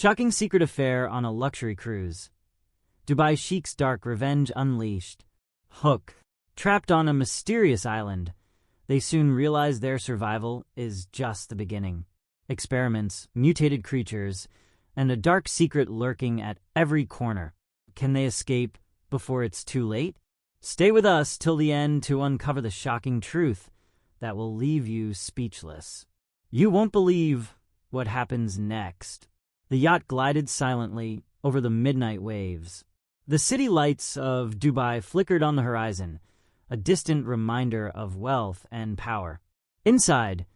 Shocking secret affair on a luxury cruise. Dubai Sheikh's dark revenge unleashed. Hook. Trapped on a mysterious island, they soon realize their survival is just the beginning. Experiments, mutated creatures, and a dark secret lurking at every corner. Can they escape before it's too late? Stay with us till the end to uncover the shocking truth that will leave you speechless. You won't believe what happens next. The yacht glided silently over the midnight waves. The city lights of Dubai flickered on the horizon, a distant reminder of wealth and power. Inside,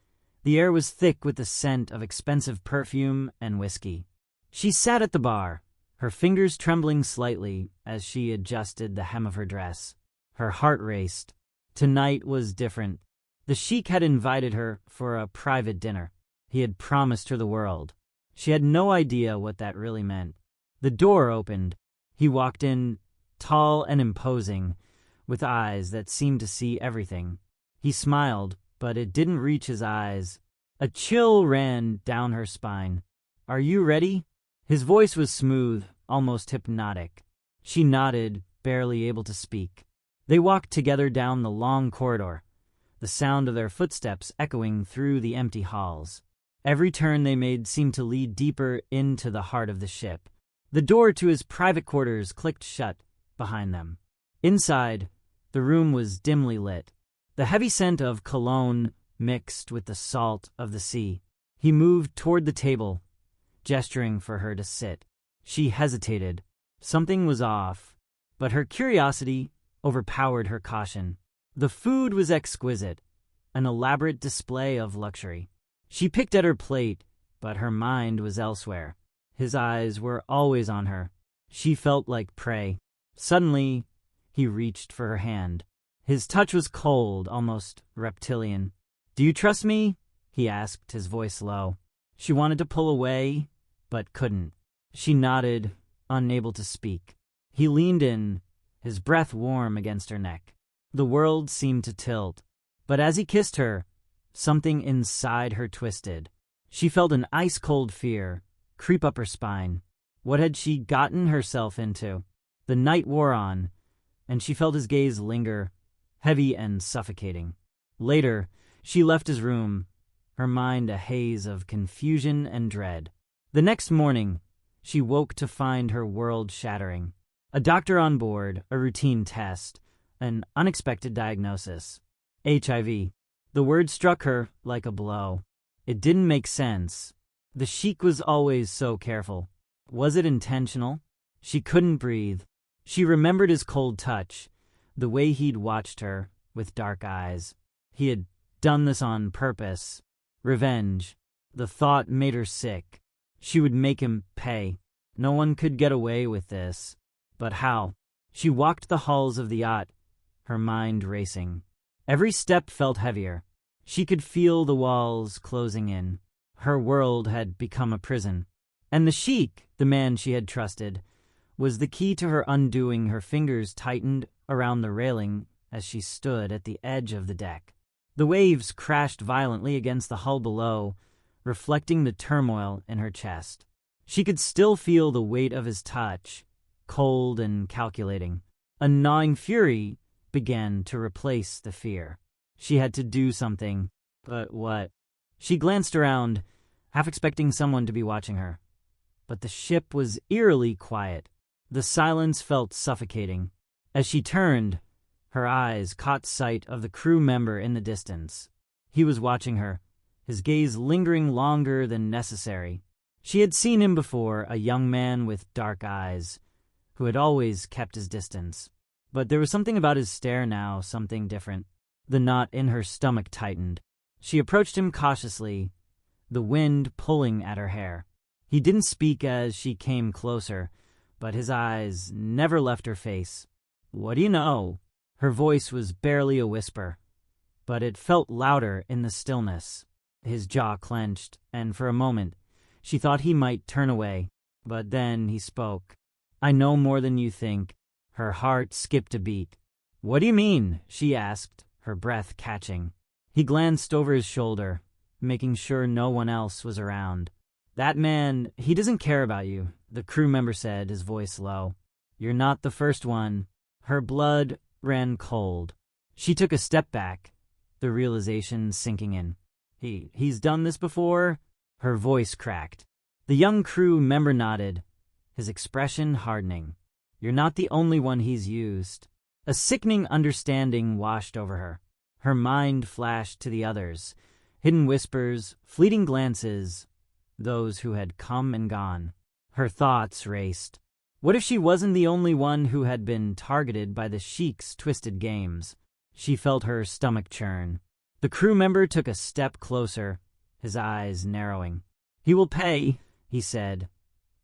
the air was thick with the scent of expensive perfume and whiskey. She sat at the bar, her fingers trembling slightly as she adjusted the hem of her dress. Her heart raced. Tonight was different. The Sheikh had invited her for a private dinner. He had promised her the world. She had no idea what that really meant. The door opened. He walked in, tall and imposing, with eyes that seemed to see everything. He smiled, but it didn't reach his eyes. A chill ran down her spine. "Are you ready?" His voice was smooth, almost hypnotic. She nodded, barely able to speak. They walked together down the long corridor, the sound of their footsteps echoing through the empty halls. Every turn they made seemed to lead deeper into the heart of the ship. The door to his private quarters clicked shut behind them. Inside, the room was dimly lit. The heavy scent of cologne mixed with the salt of the sea. He moved toward the table, gesturing for her to sit. She hesitated. Something was off, but her curiosity overpowered her caution. The food was exquisite, an elaborate display of luxury. She picked at her plate, but her mind was elsewhere. His eyes were always on her. She felt like prey. Suddenly, he reached for her hand. His touch was cold, almost reptilian. "Do you trust me?" he asked, his voice low. She wanted to pull away, but couldn't. She nodded, unable to speak. He leaned in, his breath warm against her neck. The world seemed to tilt. But as he kissed her, something inside her twisted. She felt an ice-cold fear creep up her spine. What had she gotten herself into? The night wore on, and she felt his gaze linger, heavy and suffocating. Later, she left his room, her mind a haze of confusion and dread. The next morning, she woke to find her world shattering. A doctor on board, a routine test, an unexpected diagnosis. HIV. The word struck her like a blow. It didn't make sense. The Sheikh was always so careful. Was it intentional? She couldn't breathe. She remembered his cold touch, the way he'd watched her with dark eyes. He had done this on purpose. Revenge. The thought made her sick. She would make him pay. No one could get away with this. But how? She walked the halls of the yacht, her mind racing. Every step felt heavier. She could feel the walls closing in. Her world had become a prison. And the Sheikh, the man she had trusted, was the key to her undoing. Her fingers tightened around the railing as she stood at the edge of the deck. The waves crashed violently against the hull below, reflecting the turmoil in her chest. She could still feel the weight of his touch, cold and calculating. A gnawing fury began to replace the fear. She had to do something, but what? She glanced around, half expecting someone to be watching her. But the ship was eerily quiet. The silence felt suffocating. As she turned, her eyes caught sight of the crew member in the distance. He was watching her, his gaze lingering longer than necessary. She had seen him before, a young man with dark eyes, who had always kept his distance. But there was something about his stare now, something different. The knot in her stomach tightened. She approached him cautiously, the wind pulling at her hair. He didn't speak as she came closer, but his eyes never left her face. "What do you know?" Her voice was barely a whisper, but it felt louder in the stillness. His jaw clenched, and for a moment, she thought he might turn away. But then he spoke. "I know more than you think." Her heart skipped a beat. "What do you mean?" she asked, her breath catching. He glanced over his shoulder, making sure no one else was around. "That man, he doesn't care about you," the crew member said, his voice low. "You're not the first one." Her blood ran cold. She took a step back, the realization sinking in. He's done this before?" Her voice cracked. The young crew member nodded, his expression hardening. "You're not the only one he's used." A sickening understanding washed over her. Her mind flashed to the others, hidden whispers, fleeting glances, those who had come and gone. Her thoughts raced. What if she wasn't the only one who had been targeted by the Sheikh's twisted games? She felt her stomach churn. The crew member took a step closer, his eyes narrowing. "He will pay," he said,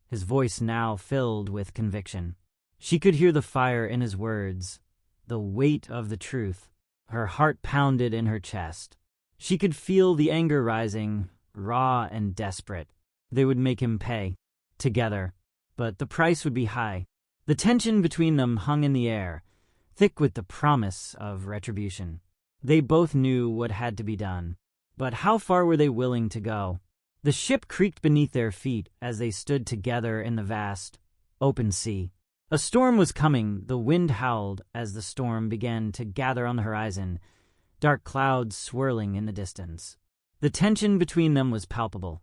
his voice now filled with conviction. She could hear the fire in his words, the weight of the truth. Her heart pounded in her chest. She could feel the anger rising, raw and desperate. They would make him pay, together, but the price would be high. The tension between them hung in the air, thick with the promise of retribution. They both knew what had to be done, but how far were they willing to go? The ship creaked beneath their feet as they stood together in the vast, open sea. A storm was coming. The wind howled as the storm began to gather on the horizon, dark clouds swirling in the distance. The tension between them was palpable,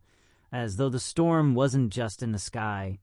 as though the storm wasn't just in the sky.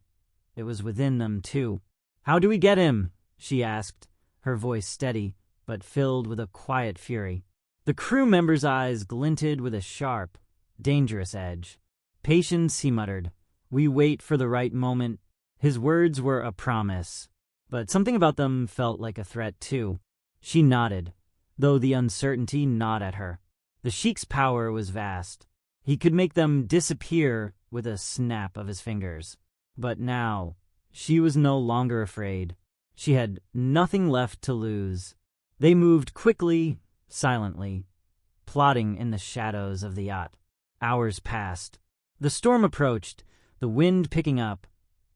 It was within them, too. "How do we get him?" she asked, her voice steady, but filled with a quiet fury. The crew member's eyes glinted with a sharp, dangerous edge. "Patience," he muttered. "We wait for the right moment." His words were a promise, but something about them felt like a threat, too. She nodded, though the uncertainty gnawed at her. The Sheikh's power was vast. He could make them disappear with a snap of his fingers. But now, she was no longer afraid. She had nothing left to lose. They moved quickly, silently, plodding in the shadows of the yacht. Hours passed. The storm approached, the wind picking up,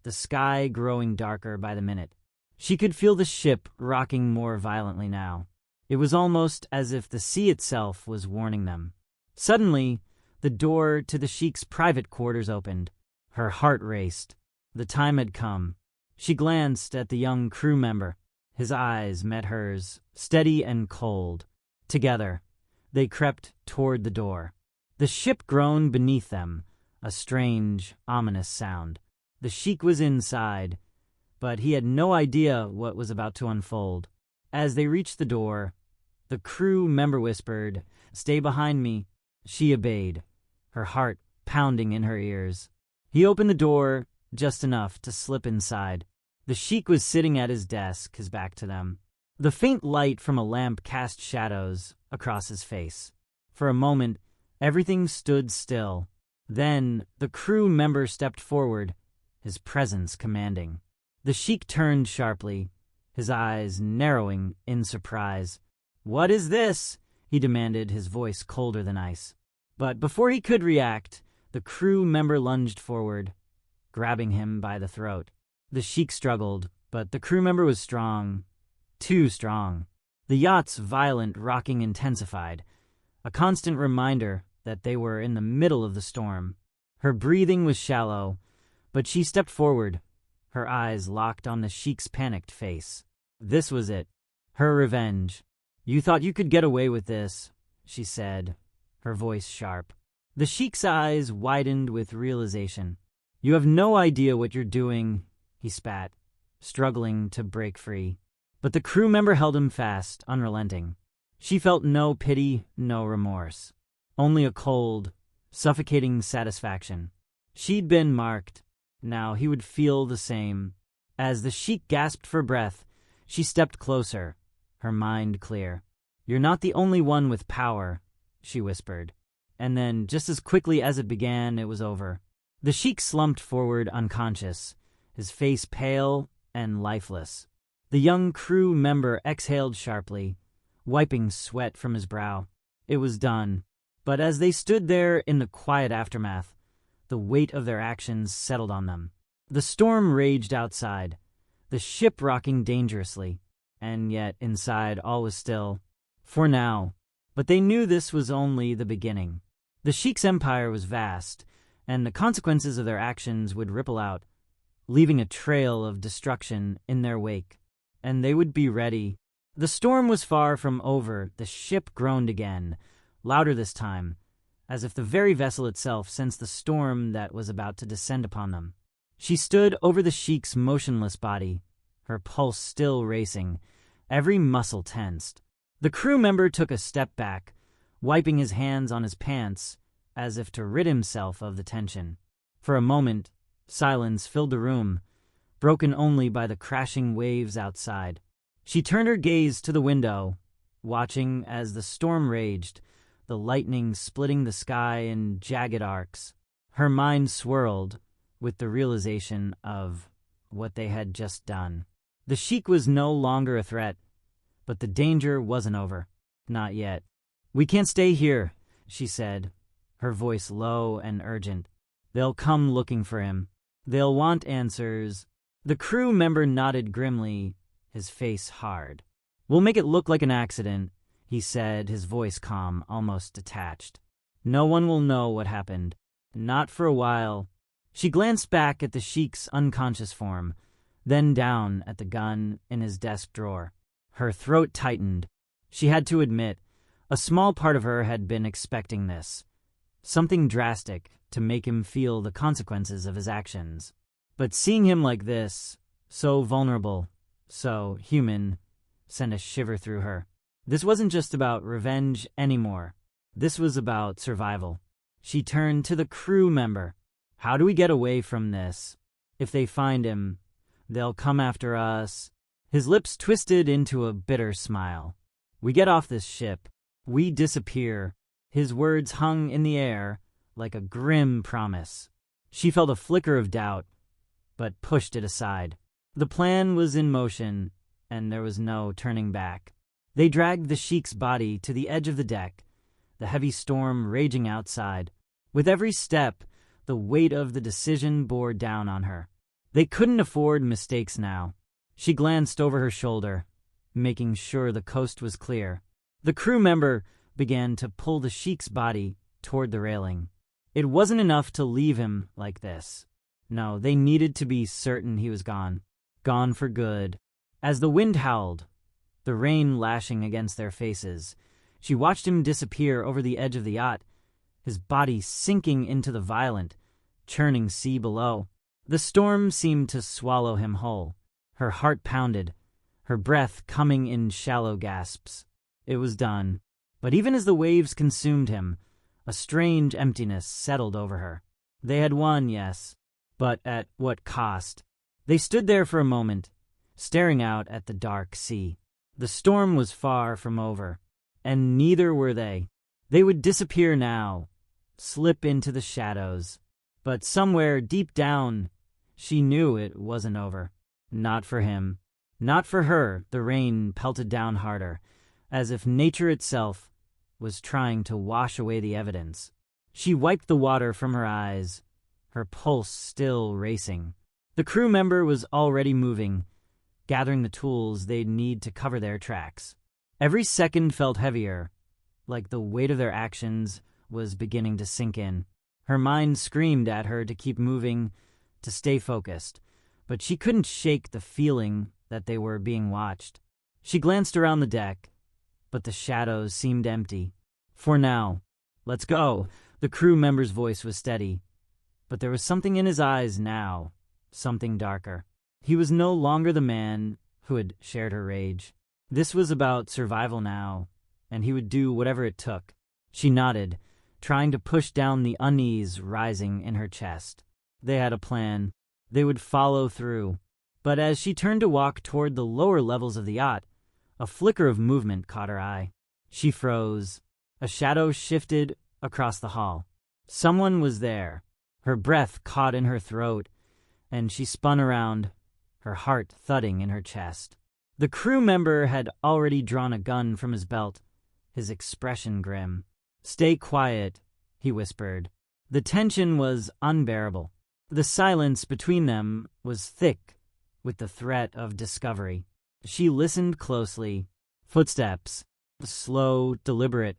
the sky growing darker by the minute. She could feel the ship rocking more violently now. It was almost as if the sea itself was warning them. Suddenly, the door to the Sheikh's private quarters opened. Her heart raced. The time had come. She glanced at the young crew member. His eyes met hers, steady and cold. Together, they crept toward the door. The ship groaned beneath them, a strange, ominous sound. The Sheikh was inside, but he had no idea what was about to unfold. As they reached the door, the crew member whispered, "Stay behind me." She obeyed, her heart pounding in her ears. He opened the door just enough to slip inside. The Sheikh was sitting at his desk, his back to them. The faint light from a lamp cast shadows across his face. For a moment, everything stood still. Then the crew member stepped forward, his presence commanding. The Sheikh turned sharply, his eyes narrowing in surprise. "What is this?" he demanded, his voice colder than ice. But before he could react, the crew member lunged forward, grabbing him by the throat. The Sheikh struggled, but the crew member was strong, too strong. The yacht's violent rocking intensified, a constant reminder that they were in the middle of the storm. Her breathing was shallow, but she stepped forward, her eyes locked on the Sheikh's panicked face. This was it, her revenge. "You thought you could get away with this," she said, her voice sharp. The Sheikh's eyes widened with realization. "You have no idea what you're doing," he spat, struggling to break free. But the crew member held him fast, unrelenting. She felt no pity, no remorse. Only a cold, suffocating satisfaction. She'd been marked. Now he would feel the same. As the Sheikh gasped for breath, she stepped closer, her mind clear. "You're not the only one with power," she whispered. And then, just as quickly as it began, it was over. The Sheikh slumped forward unconscious, his face pale and lifeless. The young crew member exhaled sharply, wiping sweat from his brow. It was done. But as they stood there in the quiet aftermath, the weight of their actions settled on them. The storm raged outside, the ship rocking dangerously, and yet inside all was still. For now. But they knew this was only the beginning. The Sheikh's empire was vast, and the consequences of their actions would ripple out, leaving a trail of destruction in their wake. And they would be ready. The storm was far from over. The ship groaned again, louder this time, as if the very vessel itself sensed the storm that was about to descend upon them. She stood over the Sheikh's motionless body, her pulse still racing, every muscle tensed. The crew member took a step back, wiping his hands on his pants, as if to rid himself of the tension. For a moment, silence filled the room, broken only by the crashing waves outside. She turned her gaze to the window, watching as the storm raged, the lightning splitting the sky in jagged arcs. Her mind swirled with the realization of what they had just done. The Sheikh was no longer a threat, but the danger wasn't over. Not yet. "We can't stay here," she said, her voice low and urgent. "They'll come looking for him. They'll want answers." The crew member nodded grimly, his face hard. "We'll make it look like an accident," he said, his voice calm, almost detached. "No one will know what happened. Not for a while." She glanced back at the Sheikh's unconscious form, then down at the gun in his desk drawer. Her throat tightened. She had to admit, a small part of her had been expecting this. Something drastic to make him feel the consequences of his actions. But seeing him like this, so vulnerable, so human, sent a shiver through her. This wasn't just about revenge anymore. This was about survival. She turned to the crew member. "How do we get away from this? If they find him, they'll come after us." His lips twisted into a bitter smile. "We get off this ship. We disappear." His words hung in the air like a grim promise. She felt a flicker of doubt, but pushed it aside. The plan was in motion, and there was no turning back. They dragged the Sheikh's body to the edge of the deck, the heavy storm raging outside. With every step, the weight of the decision bore down on her. They couldn't afford mistakes now. She glanced over her shoulder, making sure the coast was clear. The crew member began to pull the Sheikh's body toward the railing. It wasn't enough to leave him like this. No, they needed to be certain he was gone. Gone for good. As the wind howled, the rain lashing against their faces, she watched him disappear over the edge of the yacht, his body sinking into the violent, churning sea below. The storm seemed to swallow him whole. Her heart pounded, her breath coming in shallow gasps. It was done. But even as the waves consumed him, a strange emptiness settled over her. They had won, yes, but at what cost? They stood there for a moment, staring out at the dark sea. The storm was far from over, and neither were they. They would disappear now, slip into the shadows. But somewhere deep down, she knew it wasn't over. Not for him. Not for her. The rain pelted down harder, as if nature itself was trying to wash away the evidence. She wiped the water from her eyes, her pulse still racing. The crew member was already moving, gathering the tools they'd need to cover their tracks. Every second felt heavier, like the weight of their actions was beginning to sink in. Her mind screamed at her to keep moving, to stay focused, but she couldn't shake the feeling that they were being watched. She glanced around the deck, but the shadows seemed empty. "For now. Let's go." The crew member's voice was steady, but there was something in his eyes now, something darker. He was no longer the man who had shared her rage. This was about survival now, and he would do whatever it took. She nodded, trying to push down the unease rising in her chest. They had a plan. They would follow through. But as she turned to walk toward the lower levels of the yacht, a flicker of movement caught her eye. She froze. A shadow shifted across the hall. Someone was there. Her breath caught in her throat, and she spun around, her heart thudding in her chest. The crew member had already drawn a gun from his belt, his expression grim. "Stay quiet," he whispered. The tension was unbearable. The silence between them was thick with the threat of discovery. She listened closely. Footsteps, slow, deliberate,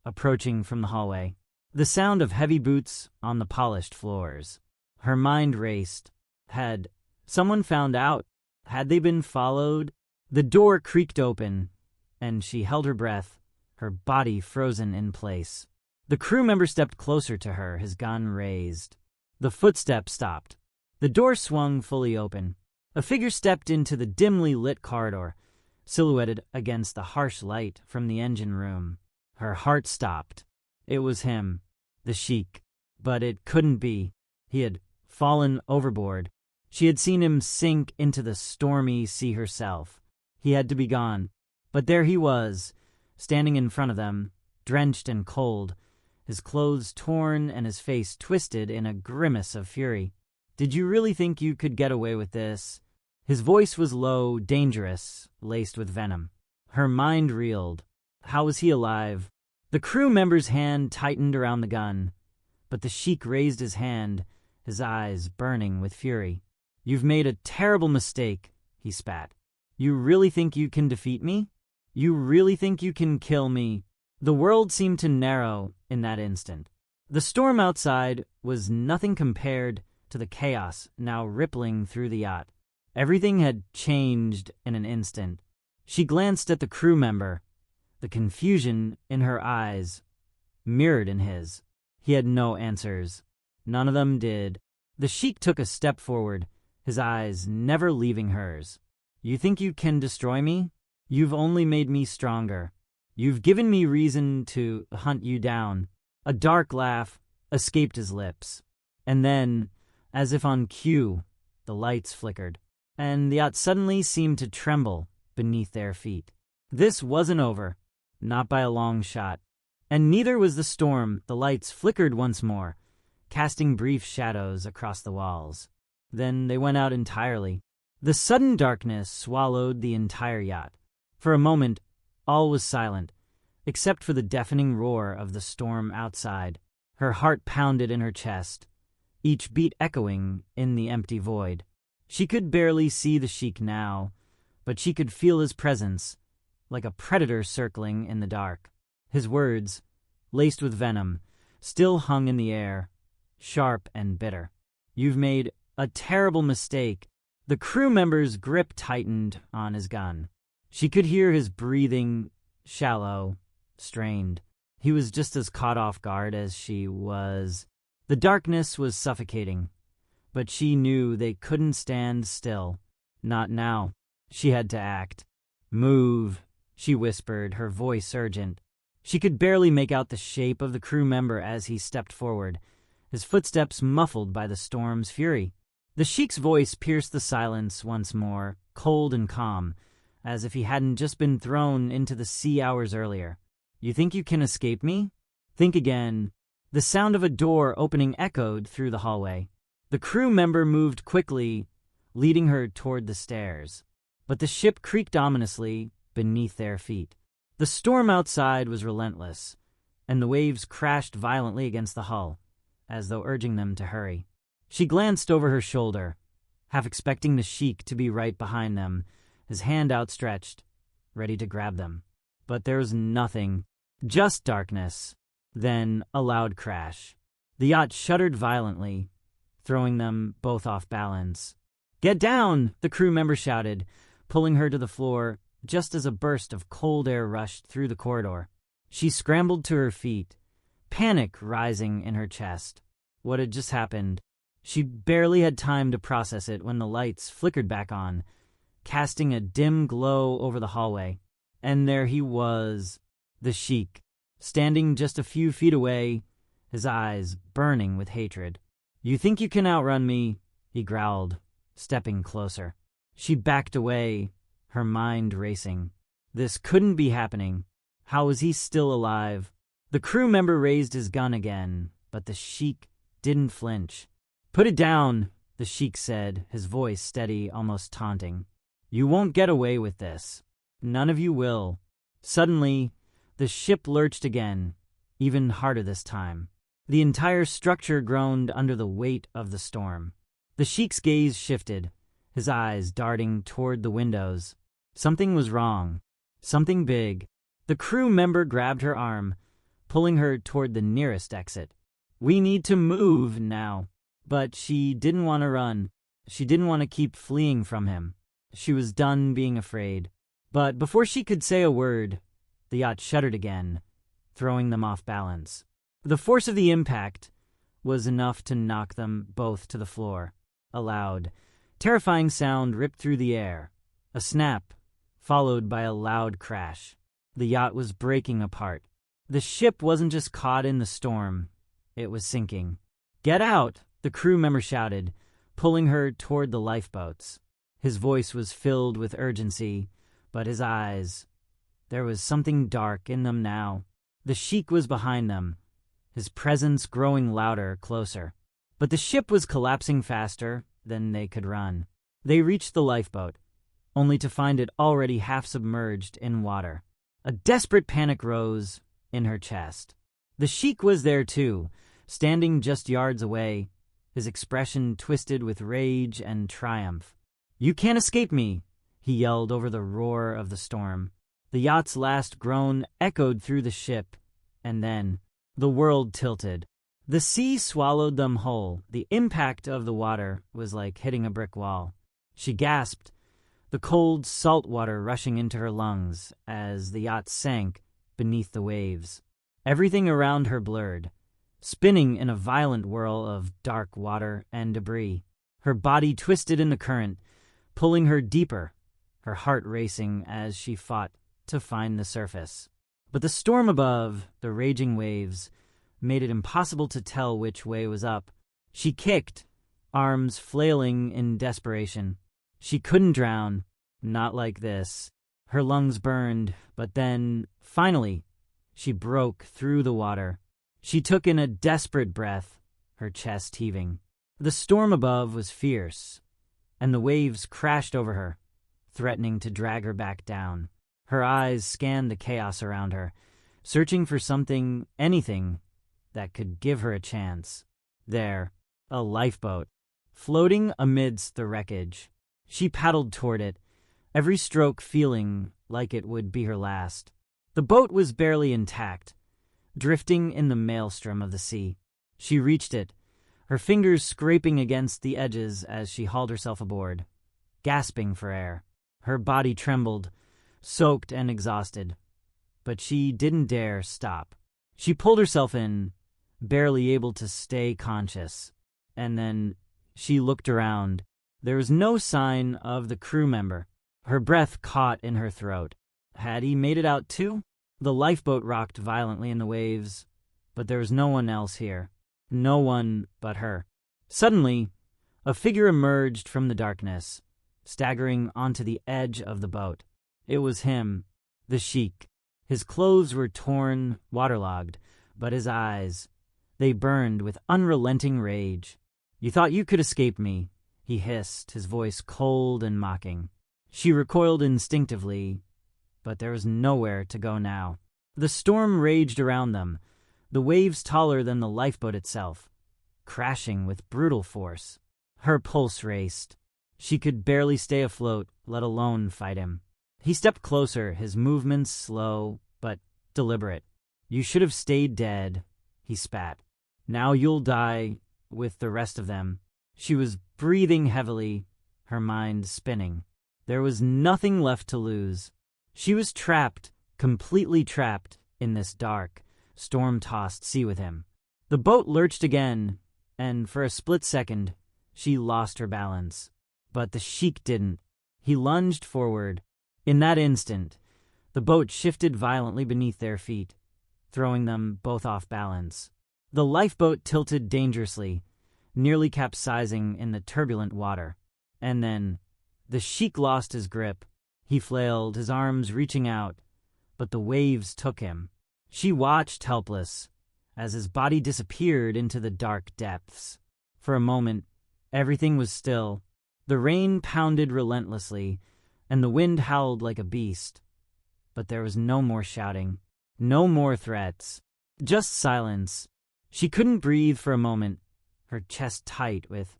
approaching from the hallway. The sound of heavy boots on the polished floors. Her mind raced. Had someone found out? Had they been followed? The door creaked open, and she held her breath, her body frozen in place. The crew member stepped closer to her, his gun raised. The footsteps stopped. The door swung fully open. A figure stepped into the dimly lit corridor, silhouetted against the harsh light from the engine room. Her heart stopped. It was him, the Sheikh. But it couldn't be. He had fallen overboard. She had seen him sink into the stormy sea herself. He had to be gone. But there he was, standing in front of them, drenched and cold, his clothes torn and his face twisted in a grimace of fury. "Did you really think you could get away with this?" His voice was low, dangerous, laced with venom. Her mind reeled. How was he alive? The crew member's hand tightened around the gun, but the Sheikh raised his hand, his eyes burning with fury. "You've made a terrible mistake," he spat. "You really think you can defeat me? You really think you can kill me?" The world seemed to narrow in that instant. The storm outside was nothing compared to the chaos now rippling through the yacht. Everything had changed in an instant. She glanced at the crew member, the confusion in her eyes mirrored in his. He had no answers. None of them did. The Sheikh took a step forward, his eyes never leaving hers. "You think you can destroy me? You've only made me stronger. You've given me reason to hunt you down." A dark laugh escaped his lips. And then, as if on cue, the lights flickered, and the yacht suddenly seemed to tremble beneath their feet. This wasn't over, not by a long shot. And neither was the storm. The lights flickered once more, casting brief shadows across the walls. Then they went out entirely. The sudden darkness swallowed the entire yacht. For a moment, all was silent, except for the deafening roar of the storm outside. Her heart pounded in her chest, each beat echoing in the empty void. She could barely see the Sheikh now, but she could feel his presence, like a predator circling in the dark. His words, laced with venom, still hung in the air, sharp and bitter. "You've made a terrible mistake." The crew member's grip tightened on his gun. She could hear his breathing, shallow, strained. He was just as caught off guard as she was. The darkness was suffocating, but she knew they couldn't stand still. Not now. She had to act. "Move," she whispered, her voice urgent. She could barely make out the shape of the crew member as he stepped forward, his footsteps muffled by the storm's fury. The Sheikh's voice pierced the silence once more, cold and calm, as if he hadn't just been thrown into the sea hours earlier. "You think you can escape me? Think again." The sound of a door opening echoed through the hallway. The crew member moved quickly, leading her toward the stairs. But the ship creaked ominously beneath their feet. The storm outside was relentless, and the waves crashed violently against the hull, as though urging them to hurry. She glanced over her shoulder, half expecting the Sheikh to be right behind them, his hand outstretched, ready to grab them. But there was nothing, just darkness. Then a loud crash. The yacht shuddered violently, throwing them both off balance. "Get down!" the crew member shouted, pulling her to the floor just as a burst of cold air rushed through the corridor. She scrambled to her feet, panic rising in her chest. What had just happened? She barely had time to process it when the lights flickered back on, casting a dim glow over the hallway. And there he was, the Sheikh, standing just a few feet away, his eyes burning with hatred. "You think you can outrun me?" he growled, stepping closer. She backed away, her mind racing. This couldn't be happening. How was he still alive? The crew member raised his gun again, but the Sheikh didn't flinch. "Put it down," the Sheikh said, his voice steady, almost taunting. "You won't get away with this. None of you will." Suddenly, the ship lurched again, even harder this time. The entire structure groaned under the weight of the storm. The Sheikh's gaze shifted, his eyes darting toward the windows. Something was wrong. Something big. The crew member grabbed her arm, pulling her toward the nearest exit. "We need to move now." But she didn't want to run. She didn't want to keep fleeing from him. She was done being afraid. But before she could say a word, the yacht shuddered again, throwing them off balance. The force of the impact was enough to knock them both to the floor. A loud, terrifying sound ripped through the air. A snap, followed by a loud crash. The yacht was breaking apart. The ship wasn't just caught in the storm, it was sinking. "Get out!" the crew member shouted, pulling her toward the lifeboats. His voice was filled with urgency, but his eyes, there was something dark in them now. The Sheikh was behind them, his presence growing louder, closer. But the ship was collapsing faster than they could run. They reached the lifeboat, only to find it already half submerged in water. A desperate panic rose in her chest. The Sheikh was there too, standing just yards away, his expression twisted with rage and triumph. "You can't escape me," he yelled over the roar of the storm. The yacht's last groan echoed through the ship, and then the world tilted. The sea swallowed them whole. The impact of the water was like hitting a brick wall. She gasped, the cold salt water rushing into her lungs as the yacht sank beneath the waves. Everything around her blurred, spinning in a violent whirl of dark water and debris. Her body twisted in the current, pulling her deeper, her heart racing as she fought to find the surface. But the storm above, the raging waves, made it impossible to tell which way was up. She kicked, arms flailing in desperation. She couldn't drown, not like this. Her lungs burned, but then, finally, she broke through the water. She took in a desperate breath, her chest heaving. The storm above was fierce, and the waves crashed over her, threatening to drag her back down. Her eyes scanned the chaos around her, searching for something, anything, that could give her a chance. There, a lifeboat, floating amidst the wreckage. She paddled toward it, every stroke feeling like it would be her last. The boat was barely intact, drifting in the maelstrom of the sea. She reached it, her fingers scraping against the edges as she hauled herself aboard, gasping for air. Her body trembled, soaked and exhausted, but she didn't dare stop. She pulled herself in, barely able to stay conscious, and then she looked around. There was no sign of the crew member. Her breath caught in her throat. Had he made it out too? The lifeboat rocked violently in the waves, but there was no one else here. No one but her. Suddenly, a figure emerged from the darkness, staggering onto the edge of the boat. It was him, the Sheikh. His clothes were torn, waterlogged, but his eyes, they burned with unrelenting rage. "You thought you could escape me," he hissed, his voice cold and mocking. She recoiled instinctively, but there was nowhere to go now. The storm raged around them, the waves taller than the lifeboat itself, crashing with brutal force. Her pulse raced. She could barely stay afloat, let alone fight him. He stepped closer, his movements slow but deliberate. "You should have stayed dead," he spat. "Now you'll die with the rest of them." She was breathing heavily, her mind spinning. There was nothing left to lose. She was trapped, completely trapped, in this dark, storm-tossed sea with him. The boat lurched again, and for a split second, she lost her balance. But the Sheikh didn't. He lunged forward. In that instant, the boat shifted violently beneath their feet, throwing them both off balance. The lifeboat tilted dangerously, nearly capsizing in the turbulent water. And then, the Sheikh lost his grip. He flailed, his arms reaching out, but the waves took him. She watched helpless, as his body disappeared into the dark depths. For a moment, everything was still. The rain pounded relentlessly, and the wind howled like a beast. But there was no more shouting, no more threats, just silence. She couldn't breathe for a moment, her chest tight with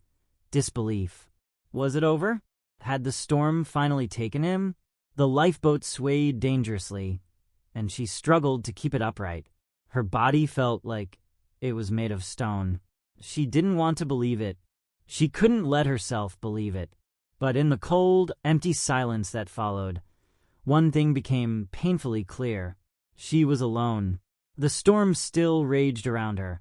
disbelief. Was it over? Had the storm finally taken him? The lifeboat swayed dangerously, and she struggled to keep it upright. Her body felt like it was made of stone. She didn't want to believe it. She couldn't let herself believe it. But in the cold, empty silence that followed, one thing became painfully clear. She was alone. The storm still raged around her,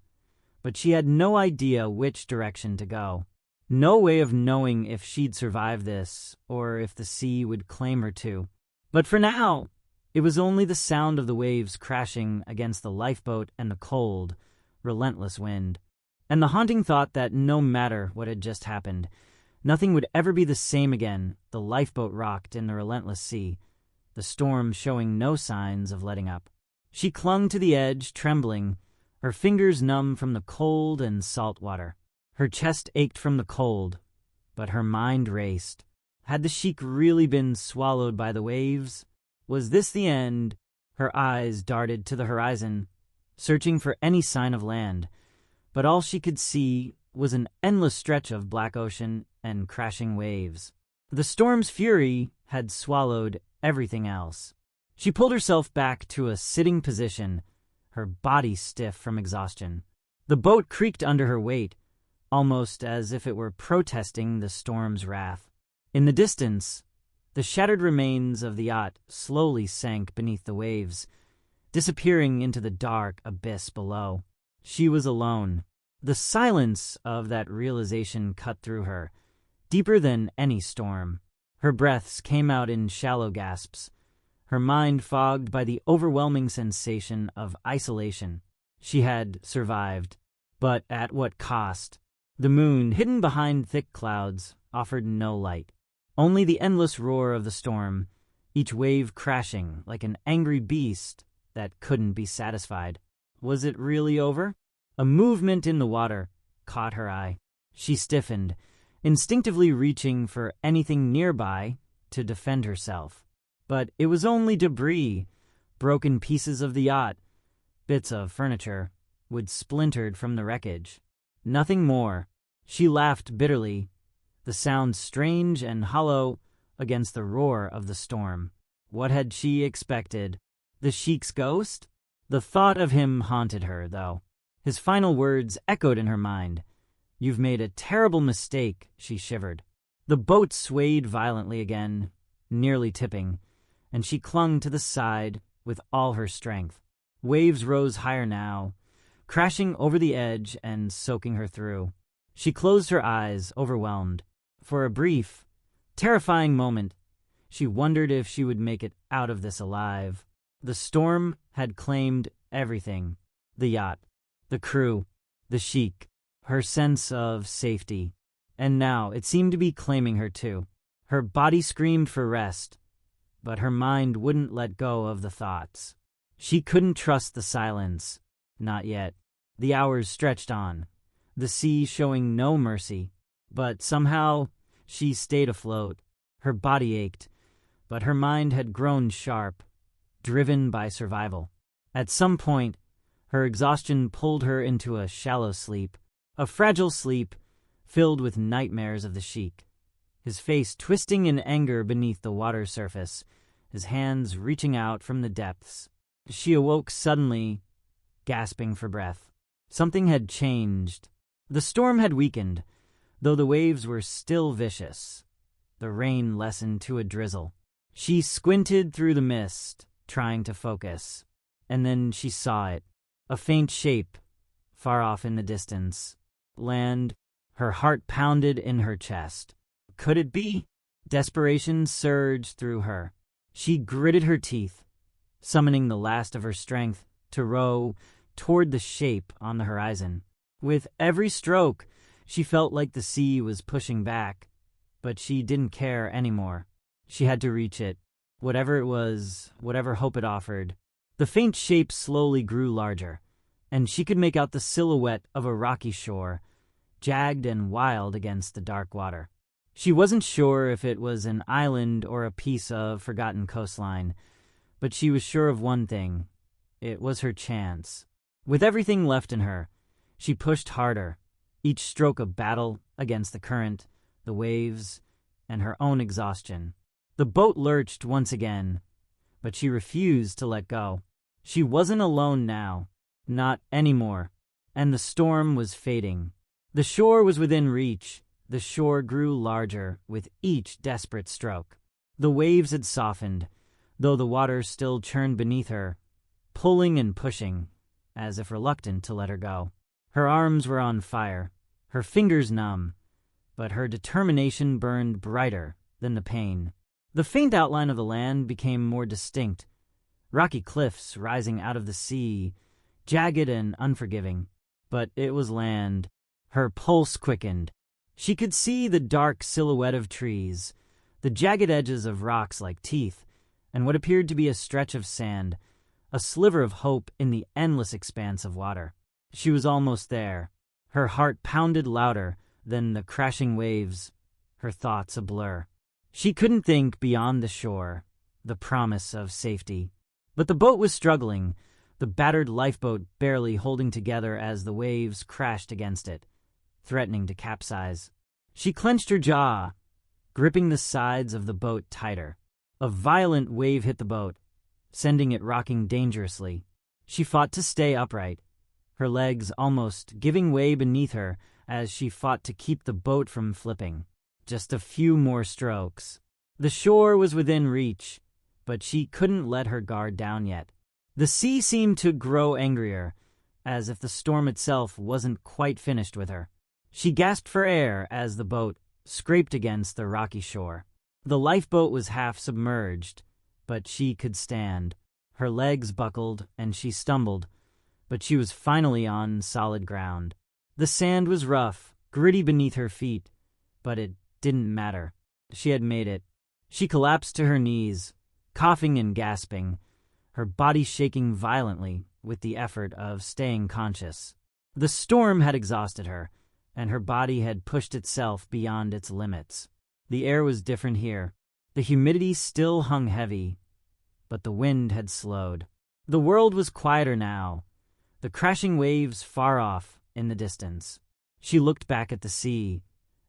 but she had no idea which direction to go. No way of knowing if she'd survive this, or if the sea would claim her too. But for now, it was only the sound of the waves crashing against the lifeboat and the cold, relentless wind. And the haunting thought that no matter what had just happened, nothing would ever be the same again. The lifeboat rocked in the relentless sea, the storm showing no signs of letting up. She clung to the edge, trembling, her fingers numb from the cold and salt water. Her chest ached from the cold, but her mind raced. Had the Sheikh really been swallowed by the waves? Was this the end? Her eyes darted to the horizon, searching for any sign of land, but all she could see was an endless stretch of black ocean and crashing waves. The storm's fury had swallowed everything else. She pulled herself back to a sitting position, her body stiff from exhaustion. The boat creaked under her weight, almost as if it were protesting the storm's wrath. In the distance, the shattered remains of the yacht slowly sank beneath the waves, disappearing into the dark abyss below. She was alone. The silence of that realization cut through her, deeper than any storm. Her breaths came out in shallow gasps, her mind fogged by the overwhelming sensation of isolation. She had survived, but at what cost? The moon, hidden behind thick clouds, offered no light. Only the endless roar of the storm, each wave crashing like an angry beast that couldn't be satisfied. Was it really over? A movement in the water caught her eye. She stiffened, instinctively reaching for anything nearby to defend herself. But it was only debris, broken pieces of the yacht, bits of furniture, wood splintered from the wreckage. Nothing more. She laughed bitterly, the sound strange and hollow against the roar of the storm. What had she expected? The Sheikh's ghost? The thought of him haunted her, though. His final words echoed in her mind. "You've made a terrible mistake," she shivered. The boat swayed violently again, nearly tipping, and she clung to the side with all her strength. Waves rose higher now, crashing over the edge and soaking her through. She closed her eyes, overwhelmed. For a brief, terrifying moment, she wondered if she would make it out of this alive. The storm had claimed everything. The yacht, the crew, the Sheikh, her sense of safety. And now it seemed to be claiming her too. Her body screamed for rest, but her mind wouldn't let go of the thoughts. She couldn't trust the silence. Not yet. The hours stretched on, the sea showing no mercy. But somehow she stayed afloat. Her body ached, but her mind had grown sharp, driven by survival. At some point, her exhaustion pulled her into a shallow sleep, a fragile sleep filled with nightmares of the Sheikh, his face twisting in anger beneath the water surface, his hands reaching out from the depths. She awoke suddenly, gasping for breath. Something had changed. The storm had weakened, though the waves were still vicious. The rain lessened to a drizzle. She squinted through the mist, trying to focus, and then she saw it, a faint shape, far off in the distance. Land. Her heart pounded in her chest. Could it be? Desperation surged through her. She gritted her teeth, summoning the last of her strength to row toward the shape on the horizon. With every stroke, she felt like the sea was pushing back, but she didn't care anymore. She had to reach it, whatever it was, whatever hope it offered. The faint shape slowly grew larger, and she could make out the silhouette of a rocky shore, jagged and wild against the dark water. She wasn't sure if it was an island or a piece of forgotten coastline, but she was sure of one thing. It was her chance. With everything left in her, she pushed harder, each stroke a battle against the current, the waves, and her own exhaustion. The boat lurched once again, but she refused to let go. She wasn't alone now. Not anymore. And the storm was fading. The shore was within reach. The shore grew larger with each desperate stroke. The waves had softened, though the water still churned beneath her, pulling and pushing, as if reluctant to let her go. Her arms were on fire, her fingers numb, but her determination burned brighter than the pain. The faint outline of the land became more distinct, rocky cliffs rising out of the sea, jagged and unforgiving. But it was land. Her pulse quickened. She could see the dark silhouette of trees, the jagged edges of rocks like teeth, and what appeared to be a stretch of sand, a sliver of hope in the endless expanse of water. She was almost there. Her heart pounded louder than the crashing waves, her thoughts a blur. She couldn't think beyond the shore, the promise of safety. But the boat was struggling, the battered lifeboat barely holding together as the waves crashed against it, threatening to capsize. She clenched her jaw, gripping the sides of the boat tighter. A violent wave hit the boat, sending it rocking dangerously. She fought to stay upright, her legs almost giving way beneath her as she fought to keep the boat from flipping. Just a few more strokes. The shore was within reach, but she couldn't let her guard down yet. The sea seemed to grow angrier, as if the storm itself wasn't quite finished with her. She gasped for air as the boat scraped against the rocky shore. The lifeboat was half submerged, but she could stand. Her legs buckled and she stumbled, but she was finally on solid ground. The sand was rough, gritty beneath her feet, but it didn't matter. She had made it. She collapsed to her knees, coughing and gasping, her body shaking violently with the effort of staying conscious. The storm had exhausted her, and her body had pushed itself beyond its limits. The air was different here. The humidity still hung heavy, but the wind had slowed. The world was quieter now, the crashing waves far off in the distance. She looked back at the sea,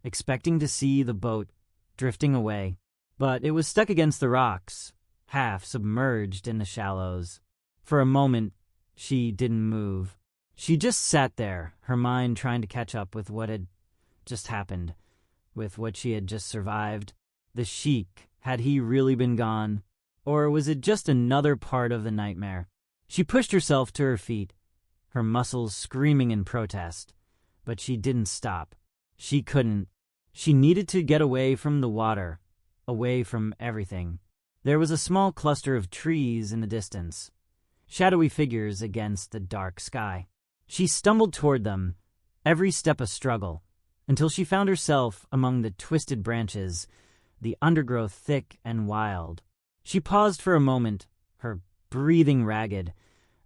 expecting to see the boat drifting away, but it was stuck against the rocks, half submerged in the shallows. For a moment, she didn't move. She just sat there, her mind trying to catch up with what had just happened, with what she had just survived. The Sheikh, had he really been gone? Or was it just another part of the nightmare? She pushed herself to her feet, her muscles screaming in protest, but she didn't stop. She couldn't. She needed to get away from the water, away from everything. There was a small cluster of trees in the distance, shadowy figures against the dark sky. She stumbled toward them, every step a struggle, until she found herself among the twisted branches, the undergrowth thick and wild. She paused for a moment, her breathing ragged,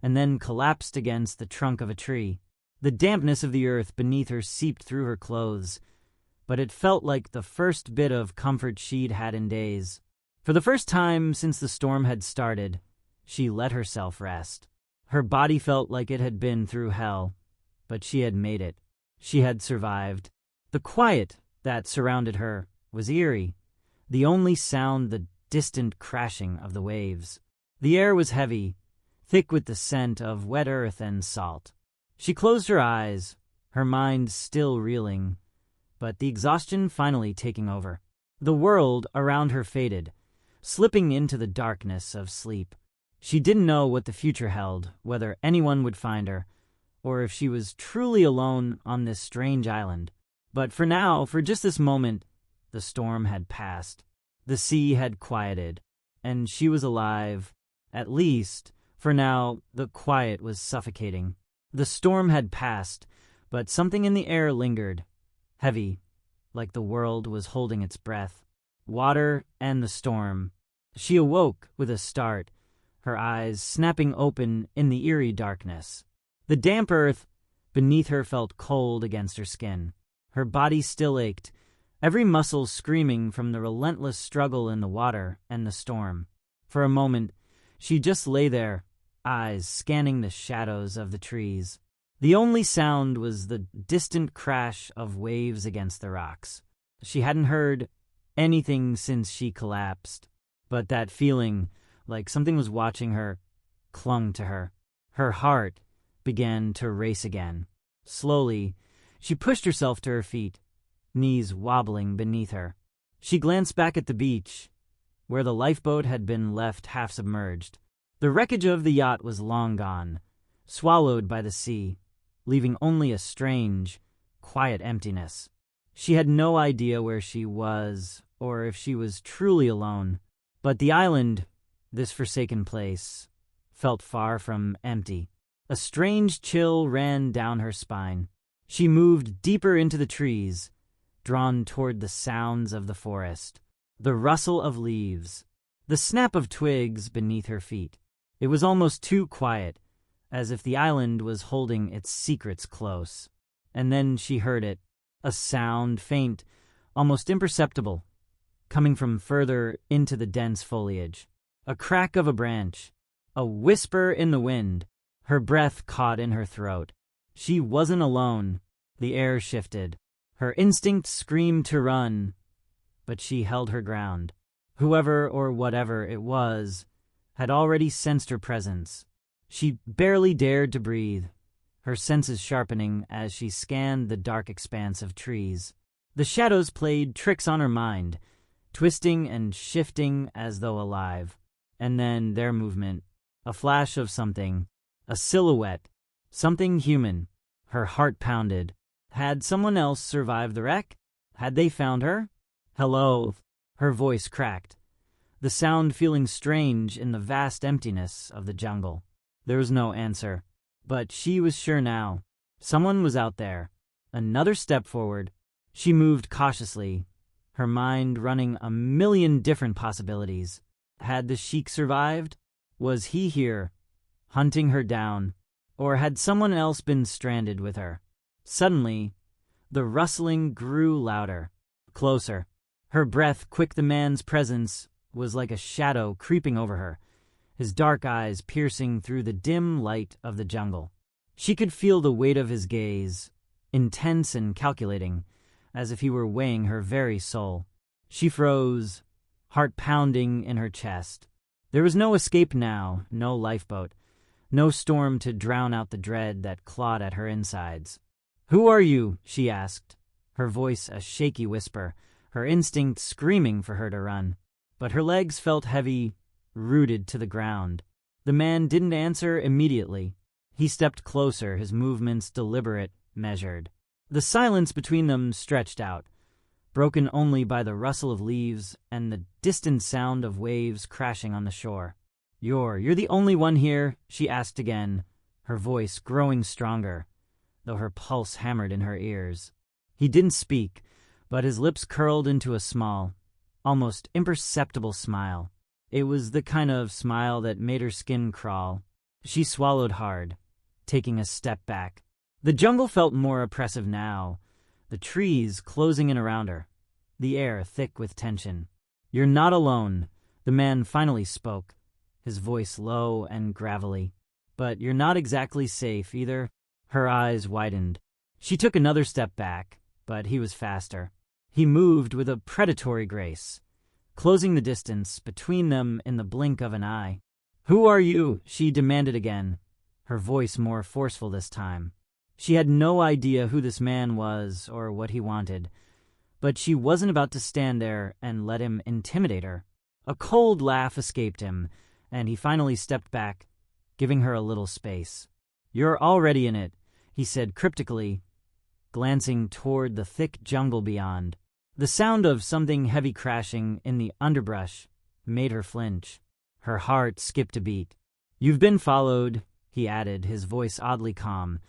and then collapsed against the trunk of a tree. The dampness of the earth beneath her seeped through her clothes, but it felt like the first bit of comfort she'd had in days. For the first time since the storm had started, she let herself rest. Her body felt like it had been through hell, but she had made it. She had survived. The quiet that surrounded her was eerie, the only sound the distant crashing of the waves. The air was heavy, thick with the scent of wet earth and salt. She closed her eyes, her mind still reeling, but the exhaustion finally taking over. The world around her faded, slipping into the darkness of sleep. She didn't know what the future held, whether anyone would find her, or if she was truly alone on this strange island. But for now, for just this moment, the storm had passed. The sea had quieted, and she was alive. At least, for now, the quiet was suffocating. The storm had passed, but something in the air lingered, heavy, like the world was holding its breath. Water and the storm. She awoke with a start, her eyes snapping open in the eerie darkness. The damp earth beneath her felt cold against her skin. Her body still ached, every muscle screaming from the relentless struggle in the water and the storm. For a moment, she just lay there, eyes scanning the shadows of the trees. The only sound was the distant crash of waves against the rocks. She hadn't heard anything since she collapsed, but that feeling, like something was watching her, clung to her. Her heart began to race again. Slowly, she pushed herself to her feet, knees wobbling beneath her. She glanced back at the beach, where the lifeboat had been left half submerged. The wreckage of the yacht was long gone, swallowed by the sea, leaving only a strange, quiet emptiness. She had no idea where she was, or if she was truly alone. But the island, this forsaken place, felt far from empty. A strange chill ran down her spine. She moved deeper into the trees, drawn toward the sounds of the forest, the rustle of leaves, the snap of twigs beneath her feet. It was almost too quiet, as if the island was holding its secrets close. And then she heard it, a sound, faint, almost imperceptible, coming from further into the dense foliage. A crack of a branch, a whisper in the wind. Her breath caught in her throat. She wasn't alone. The air shifted. Her instinct screamed to run, but she held her ground. Whoever or whatever it was had already sensed her presence. She barely dared to breathe, her senses sharpening as she scanned the dark expanse of trees. The shadows played tricks on her mind, twisting and shifting as though alive. And then their movement, a flash of something, a silhouette, something human. Her heart pounded. Had someone else survived the wreck? Had they found her? Hello? Her voice cracked, the sound feeling strange in the vast emptiness of the jungle. There was no answer, but she was sure now. Someone was out there. Another step forward. She moved cautiously, her mind running a million different possibilities. Had the Sheikh survived? Was he here, hunting her down? Or had someone else been stranded with her? Suddenly, the rustling grew louder, closer. Her breath, quick. The man's presence was like a shadow creeping over her, his dark eyes piercing through the dim light of the jungle. She could feel the weight of his gaze, intense and calculating, as if he were weighing her very soul. She froze, heart pounding in her chest. There was no escape now, no lifeboat, no storm to drown out the dread that clawed at her insides. "Who are you?" she asked, her voice a shaky whisper, her instinct screaming for her to run. But her legs felt heavy, rooted to the ground. The man didn't answer immediately. He stepped closer, his movements deliberate, measured. The silence between them stretched out, broken only by the rustle of leaves and the distant sound of waves crashing on the shore. You're the only one here?" she asked again, her voice growing stronger, though her pulse hammered in her ears. He didn't speak, but his lips curled into a small, almost imperceptible smile. It was the kind of smile that made her skin crawl. She swallowed hard, taking a step back. The jungle felt more oppressive now, the trees closing in around her, the air thick with tension. "You're not alone," the man finally spoke, his voice low and gravelly. "But you're not exactly safe either." Her eyes widened. She took another step back, but he was faster. He moved with a predatory grace, closing the distance between them in the blink of an eye. "Who are you?" she demanded again, her voice more forceful this time. She had no idea who this man was or what he wanted, but she wasn't about to stand there and let him intimidate her. A cold laugh escaped him, and he finally stepped back, giving her a little space. "You're already in it," he said cryptically, glancing toward the thick jungle beyond. The sound of something heavy crashing in the underbrush made her flinch. Her heart skipped a beat. "You've been followed," he added, his voice oddly calm,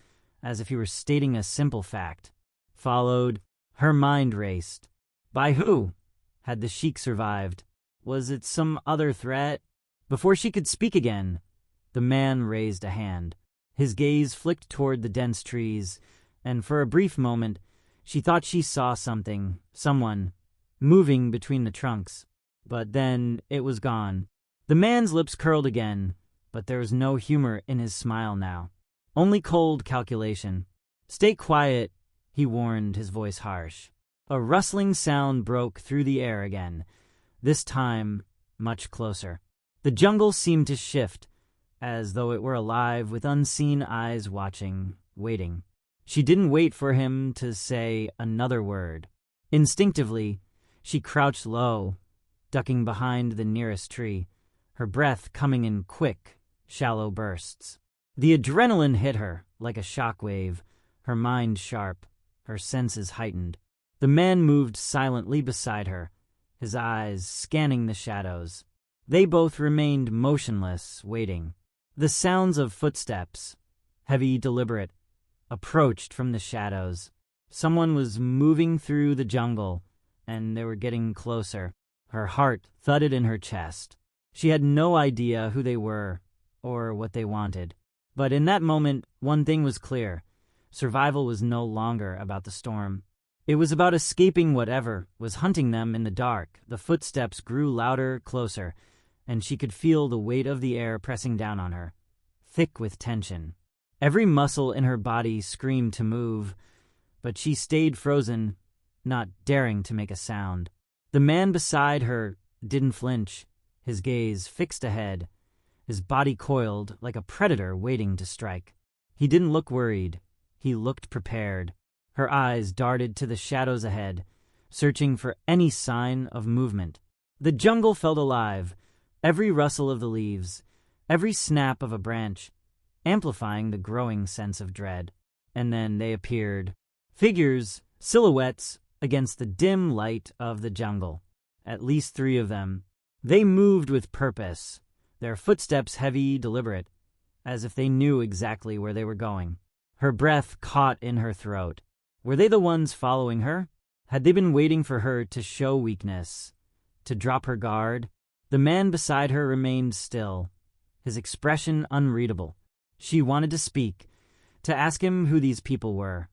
as if he were stating a simple fact. Followed. Her mind raced. By who? Had the Sheikh survived? Was it some other threat? Before she could speak again, the man raised a hand. His gaze flicked toward the dense trees, and for a brief moment, she thought she saw something, someone, moving between the trunks. But then it was gone. The man's lips curled again, but there was no humor in his smile now. Only cold calculation. "Stay quiet," he warned, his voice harsh. A rustling sound broke through the air again, this time much closer. The jungle seemed to shift, as though it were alive with unseen eyes watching, waiting. She didn't wait for him to say another word. Instinctively, she crouched low, ducking behind the nearest tree, her breath coming in quick, shallow bursts. The adrenaline hit her like a shockwave, her mind sharp, her senses heightened. The man moved silently beside her, his eyes scanning the shadows. They both remained motionless, waiting. The sounds of footsteps, heavy, deliberate, approached from the shadows. Someone was moving through the jungle, and they were getting closer. Her heart thudded in her chest. She had no idea who they were or what they wanted. But in that moment, one thing was clear. Survival was no longer about the storm. It was about escaping whatever was hunting them in the dark. The footsteps grew louder, closer, and she could feel the weight of the air pressing down on her, thick with tension. Every muscle in her body screamed to move, but she stayed frozen, not daring to make a sound. The man beside her didn't flinch, his gaze fixed ahead, his body coiled like a predator waiting to strike. He didn't look worried. He looked prepared. Her eyes darted to the shadows ahead, searching for any sign of movement. The jungle felt alive, every rustle of the leaves, every snap of a branch, amplifying the growing sense of dread. And then they appeared. Figures, silhouettes, against the dim light of the jungle. At least 3 of them. They moved with purpose, their footsteps heavy, deliberate, as if they knew exactly where they were going. Her breath caught in her throat. Were they the ones following her? Had they been waiting for her to show weakness, to drop her guard? The man beside her remained still, his expression unreadable. She wanted to speak, to ask him who these people were,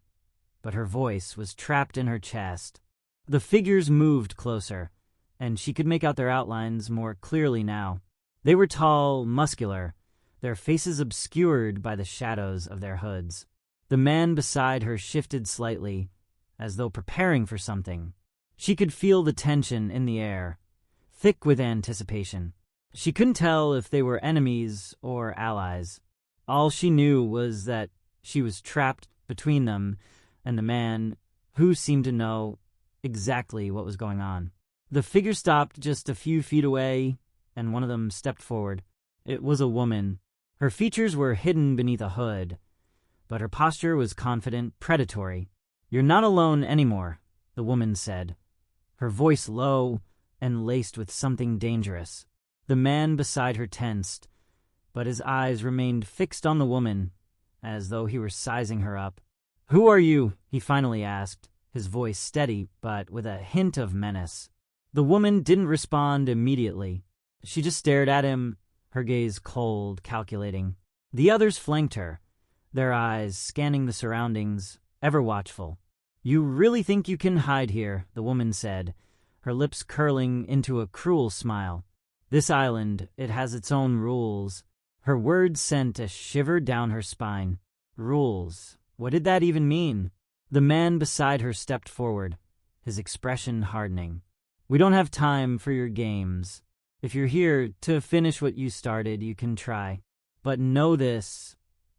but her voice was trapped in her chest. The figures moved closer, and she could make out their outlines more clearly now. They were tall, muscular, their faces obscured by the shadows of their hoods. The man beside her shifted slightly, as though preparing for something. She could feel the tension in the air, thick with anticipation. She couldn't tell if they were enemies or allies. All she knew was that she was trapped between them and the man who seemed to know exactly what was going on. The figure stopped just a few feet away, and one of them stepped forward. It was a woman. Her features were hidden beneath a hood, but her posture was confident, predatory. "You're not alone anymore," the woman said, her voice low and laced with something dangerous. The man beside her tensed, but his eyes remained fixed on the woman, as though he were sizing her up. "Who are you?" he finally asked, his voice steady but with a hint of menace. The woman didn't respond immediately. She just stared at him, her gaze cold, calculating. The others flanked her, their eyes scanning the surroundings, ever watchful. "You really think you can hide here?" the woman said, her lips curling into a cruel smile. "This island, it has its own rules." Her words sent a shiver down her spine. Rules. What did that even mean? The man beside her stepped forward, his expression hardening. "We don't have time for your games. If you're here to finish what you started, you can try. But know this,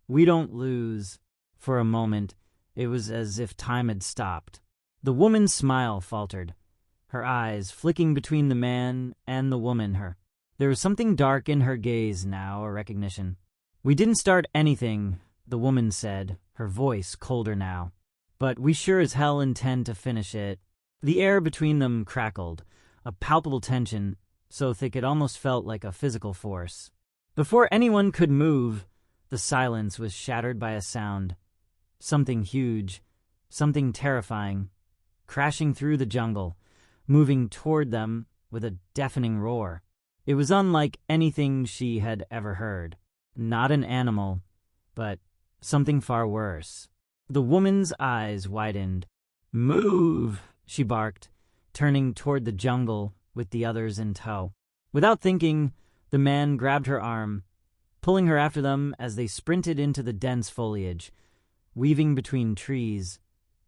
we don't lose." For a moment, it was as if time had stopped. The woman's smile faltered, her eyes flicking between the man and the woman. There was something dark in her gaze now, a recognition. "We didn't start anything," the woman said, her voice colder now. "But we sure as hell intend to finish it." The air between them crackled, a palpable tension, so thick it almost felt like a physical force. Before anyone could move, the silence was shattered by a sound. Something huge, something terrifying, crashing through the jungle, moving toward them with a deafening roar. It was unlike anything she had ever heard. Not an animal, but something far worse. The woman's eyes widened. "Move!" she barked, turning toward the jungle with the others in tow. Without thinking, the man grabbed her arm, pulling her after them as they sprinted into the dense foliage, weaving between trees,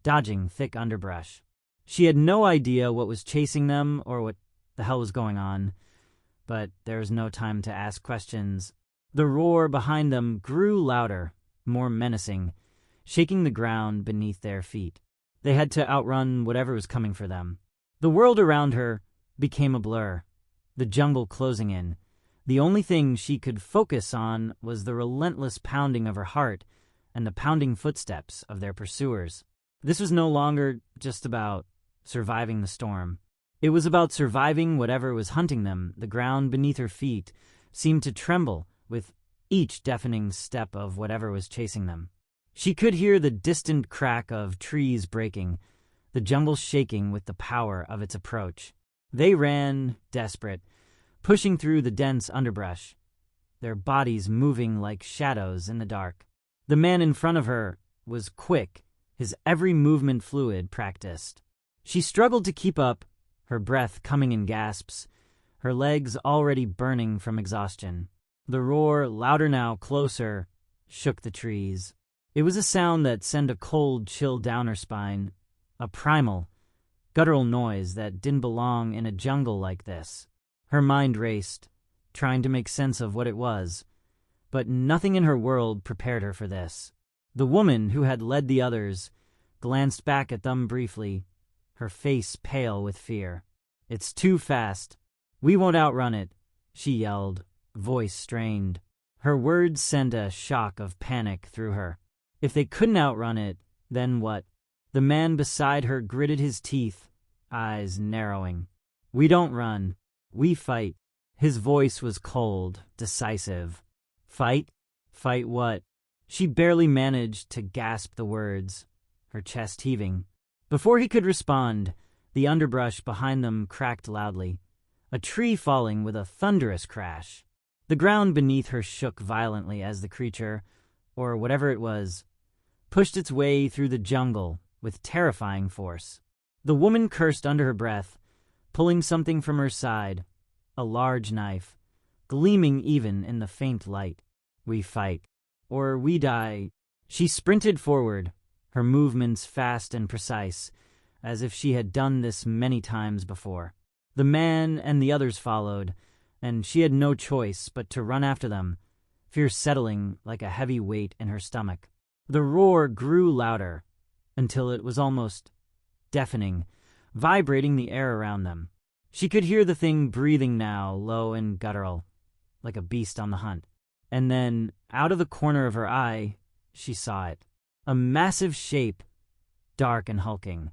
dodging thick underbrush. She had no idea what was chasing them or what the hell was going on, but there was no time to ask questions. The roar behind them grew louder, more menacing, shaking the ground beneath their feet. They had to outrun whatever was coming for them. The world around her became a blur, the jungle closing in. The only thing she could focus on was the relentless pounding of her heart and the pounding footsteps of their pursuers. This was no longer just about surviving the storm. It was about surviving whatever was hunting them. The ground beneath her feet seemed to tremble with each deafening step of whatever was chasing them. She could hear the distant crack of trees breaking, the jungle shaking with the power of its approach. They ran, desperate, pushing through the dense underbrush, their bodies moving like shadows in the dark. The man in front of her was quick, his every movement fluid, practiced. She struggled to keep up, her breath coming in gasps, her legs already burning from exhaustion. The roar, louder now, closer, shook the trees. It was a sound that sent a cold chill down her spine, a primal, guttural noise that didn't belong in a jungle like this. Her mind raced, trying to make sense of what it was, but nothing in her world prepared her for this. The woman who had led the others glanced back at them briefly, her face pale with fear. "It's too fast. We won't outrun it," she yelled, voice strained. Her words sent a shock of panic through her. If they couldn't outrun it, then what? The man beside her gritted his teeth, eyes narrowing. "We don't run. We fight." His voice was cold, decisive. "Fight? Fight what?" She barely managed to gasp the words, her chest heaving. Before he could respond, the underbrush behind them cracked loudly, a tree falling with a thunderous crash. The ground beneath her shook violently as the creature, or whatever it was, pushed its way through the jungle with terrifying force. The woman cursed under her breath, pulling something from her side, a large knife, gleaming even in the faint light. "We fight, or we die." She sprinted forward, her movements fast and precise, as if she had done this many times before. The man and the others followed, and she had no choice but to run after them, fear settling like a heavy weight in her stomach. The roar grew louder, until it was almost deafening, vibrating the air around them. She could hear the thing breathing now, low and guttural, like a beast on the hunt. And then, out of the corner of her eye, she saw it. A massive shape, dark and hulking,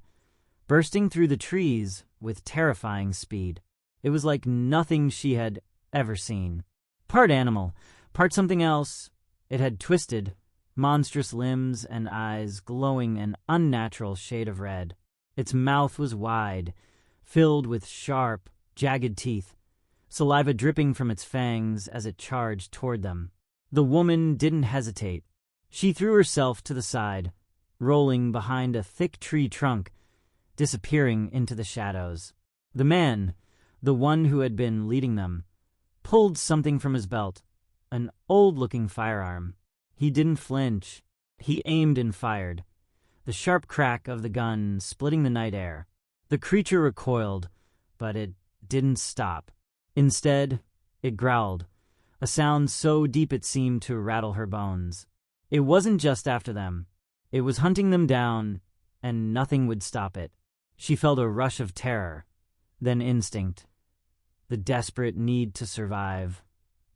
bursting through the trees with terrifying speed. It was like nothing she had ever seen. Part animal, part something else. It had twisted, monstrous limbs and eyes glowing an unnatural shade of red. Its mouth was wide, filled with sharp, jagged teeth, saliva dripping from its fangs as it charged toward them. The woman didn't hesitate. She threw herself to the side, rolling behind a thick tree trunk, disappearing into the shadows. The man, the one who had been leading them, pulled something from his belt, an old-looking firearm. He didn't flinch. He aimed and fired, the sharp crack of the gun splitting the night air. The creature recoiled, but it didn't stop. Instead, it growled, a sound so deep it seemed to rattle her bones. It wasn't just after them. It was hunting them down, and nothing would stop it. She felt a rush of terror, then instinct, the desperate need to survive,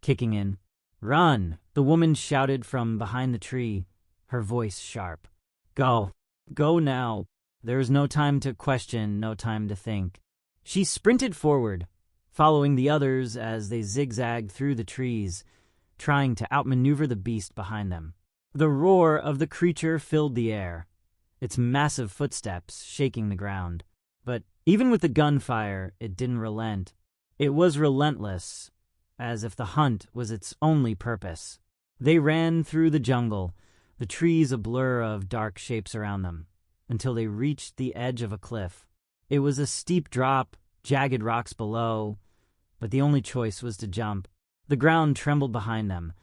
kicking in. "Run!" the woman shouted from behind the tree, her voice sharp. "Go! Go now! There is no time to question, no time to think." She sprinted forward, following the others as they zigzagged through the trees, trying to outmaneuver the beast behind them. The roar of the creature filled the air, its massive footsteps shaking the ground. But even with the gunfire, it didn't relent. It was relentless, as if the hunt was its only purpose. They ran through the jungle, the trees a blur of dark shapes around them, until they reached the edge of a cliff. It was a steep drop, jagged rocks below, but the only choice was to jump. The ground trembled behind them,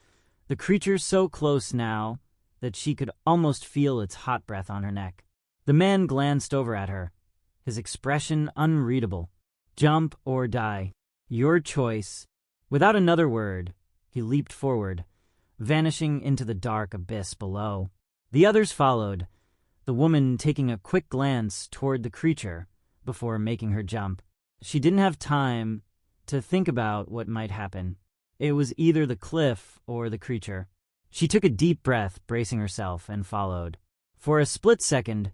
the creature so close now that she could almost feel its hot breath on her neck. The man glanced over at her, his expression unreadable. "Jump or die. Your choice." Without another word, he leaped forward, vanishing into the dark abyss below. The others followed, the woman taking a quick glance toward the creature before making her jump. She didn't have time to think about what might happen. It was either the cliff or the creature. She took a deep breath, bracing herself, and followed. For a split second,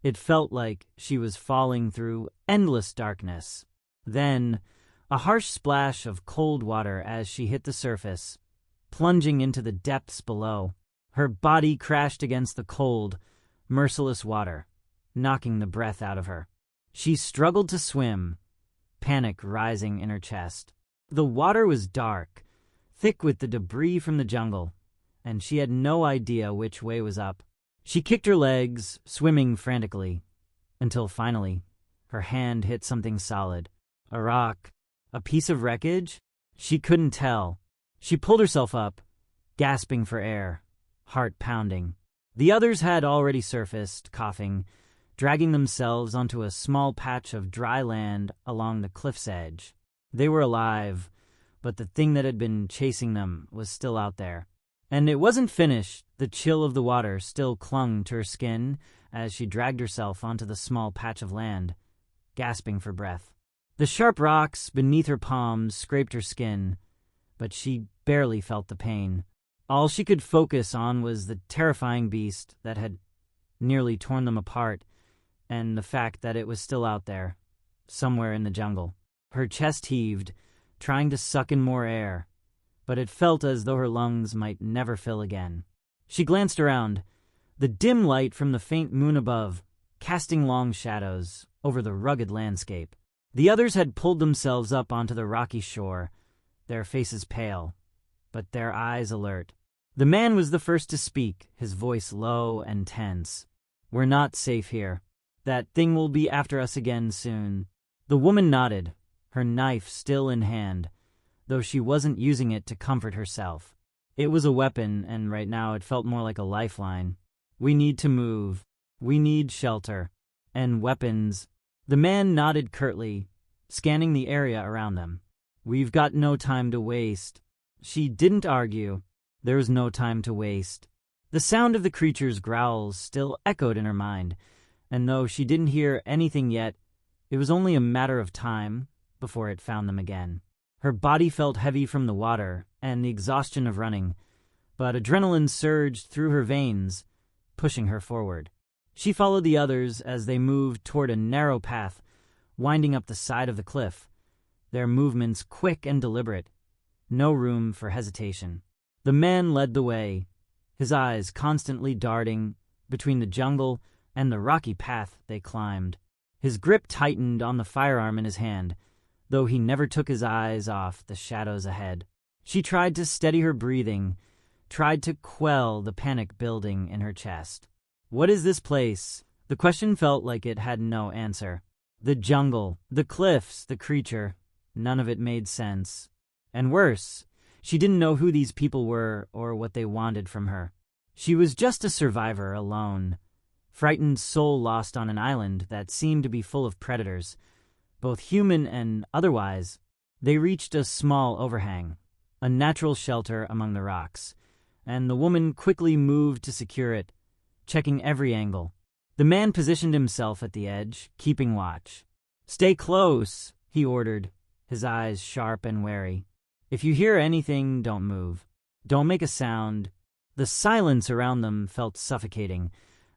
it felt like she was falling through endless darkness. Then, a harsh splash of cold water as she hit the surface, plunging into the depths below. Her body crashed against the cold, merciless water, knocking the breath out of her. She struggled to swim, panic rising in her chest. The water was dark, thick with the debris from the jungle, and she had no idea which way was up. She kicked her legs, swimming frantically, until finally, her hand hit something solid. A rock, a piece of wreckage? She couldn't tell. She pulled herself up, gasping for air, heart pounding. The others had already surfaced, coughing, dragging themselves onto a small patch of dry land along the cliff's edge. They were alive, but the thing that had been chasing them was still out there. And it wasn't finished. The chill of the water still clung to her skin as she dragged herself onto the small patch of land, gasping for breath. The sharp rocks beneath her palms scraped her skin, but she barely felt the pain. All she could focus on was the terrifying beast that had nearly torn them apart, and the fact that it was still out there, somewhere in the jungle. Her chest heaved, trying to suck in more air, but it felt as though her lungs might never fill again. She glanced around, the dim light from the faint moon above, casting long shadows over the rugged landscape. The others had pulled themselves up onto the rocky shore, their faces pale, but their eyes alert. The man was the first to speak, his voice low and tense. "We're not safe here. That thing will be after us again soon." The woman nodded, her knife still in hand, though she wasn't using it to comfort herself. It was a weapon, and right now it felt more like a lifeline. "We need to move. We need shelter. And weapons." The man nodded curtly, scanning the area around them. "We've got no time to waste." She didn't argue. There was no time to waste. The sound of the creature's growls still echoed in her mind, and though she didn't hear anything yet, it was only a matter of time before it found them again. Her body felt heavy from the water and the exhaustion of running, but adrenaline surged through her veins, pushing her forward. She followed the others as they moved toward a narrow path winding up the side of the cliff, their movements quick and deliberate, no room for hesitation. The man led the way, his eyes constantly darting between the jungle and the rocky path they climbed. His grip tightened on the firearm in his hand, though he never took his eyes off the shadows ahead. She tried to steady her breathing, tried to quell the panic building in her chest. What is this place? The question felt like it had no answer. The jungle, the cliffs, the creature, none of it made sense. And worse, she didn't know who these people were or what they wanted from her. She was just a survivor alone, frightened soul lost on an island that seemed to be full of predators, both human and otherwise. They reached a small overhang, a natural shelter among the rocks, and the woman quickly moved to secure it, checking every angle. The man positioned himself at the edge, keeping watch. "Stay close," he ordered, his eyes sharp and wary. "If you hear anything, don't move. Don't make a sound." The silence around them felt suffocating,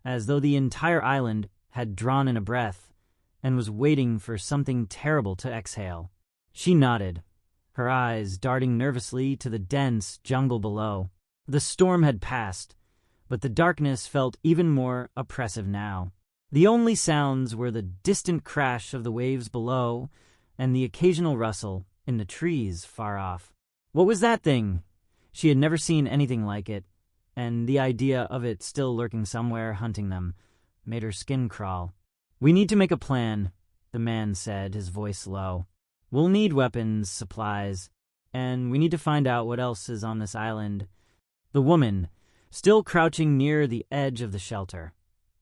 as though the entire island had drawn in a breath and was waiting for something terrible to exhale. She nodded, her eyes darting nervously to the dense jungle below. The storm had passed, but the darkness felt even more oppressive now. The only sounds were the distant crash of the waves below and the occasional rustle in the trees far off. What was that thing? She had never seen anything like it, and the idea of it still lurking somewhere hunting them made her skin crawl. "We need to make a plan," the man said, his voice low. "We'll need weapons, supplies, and we need to find out what else is on this island." The woman, still crouching near the edge of the shelter,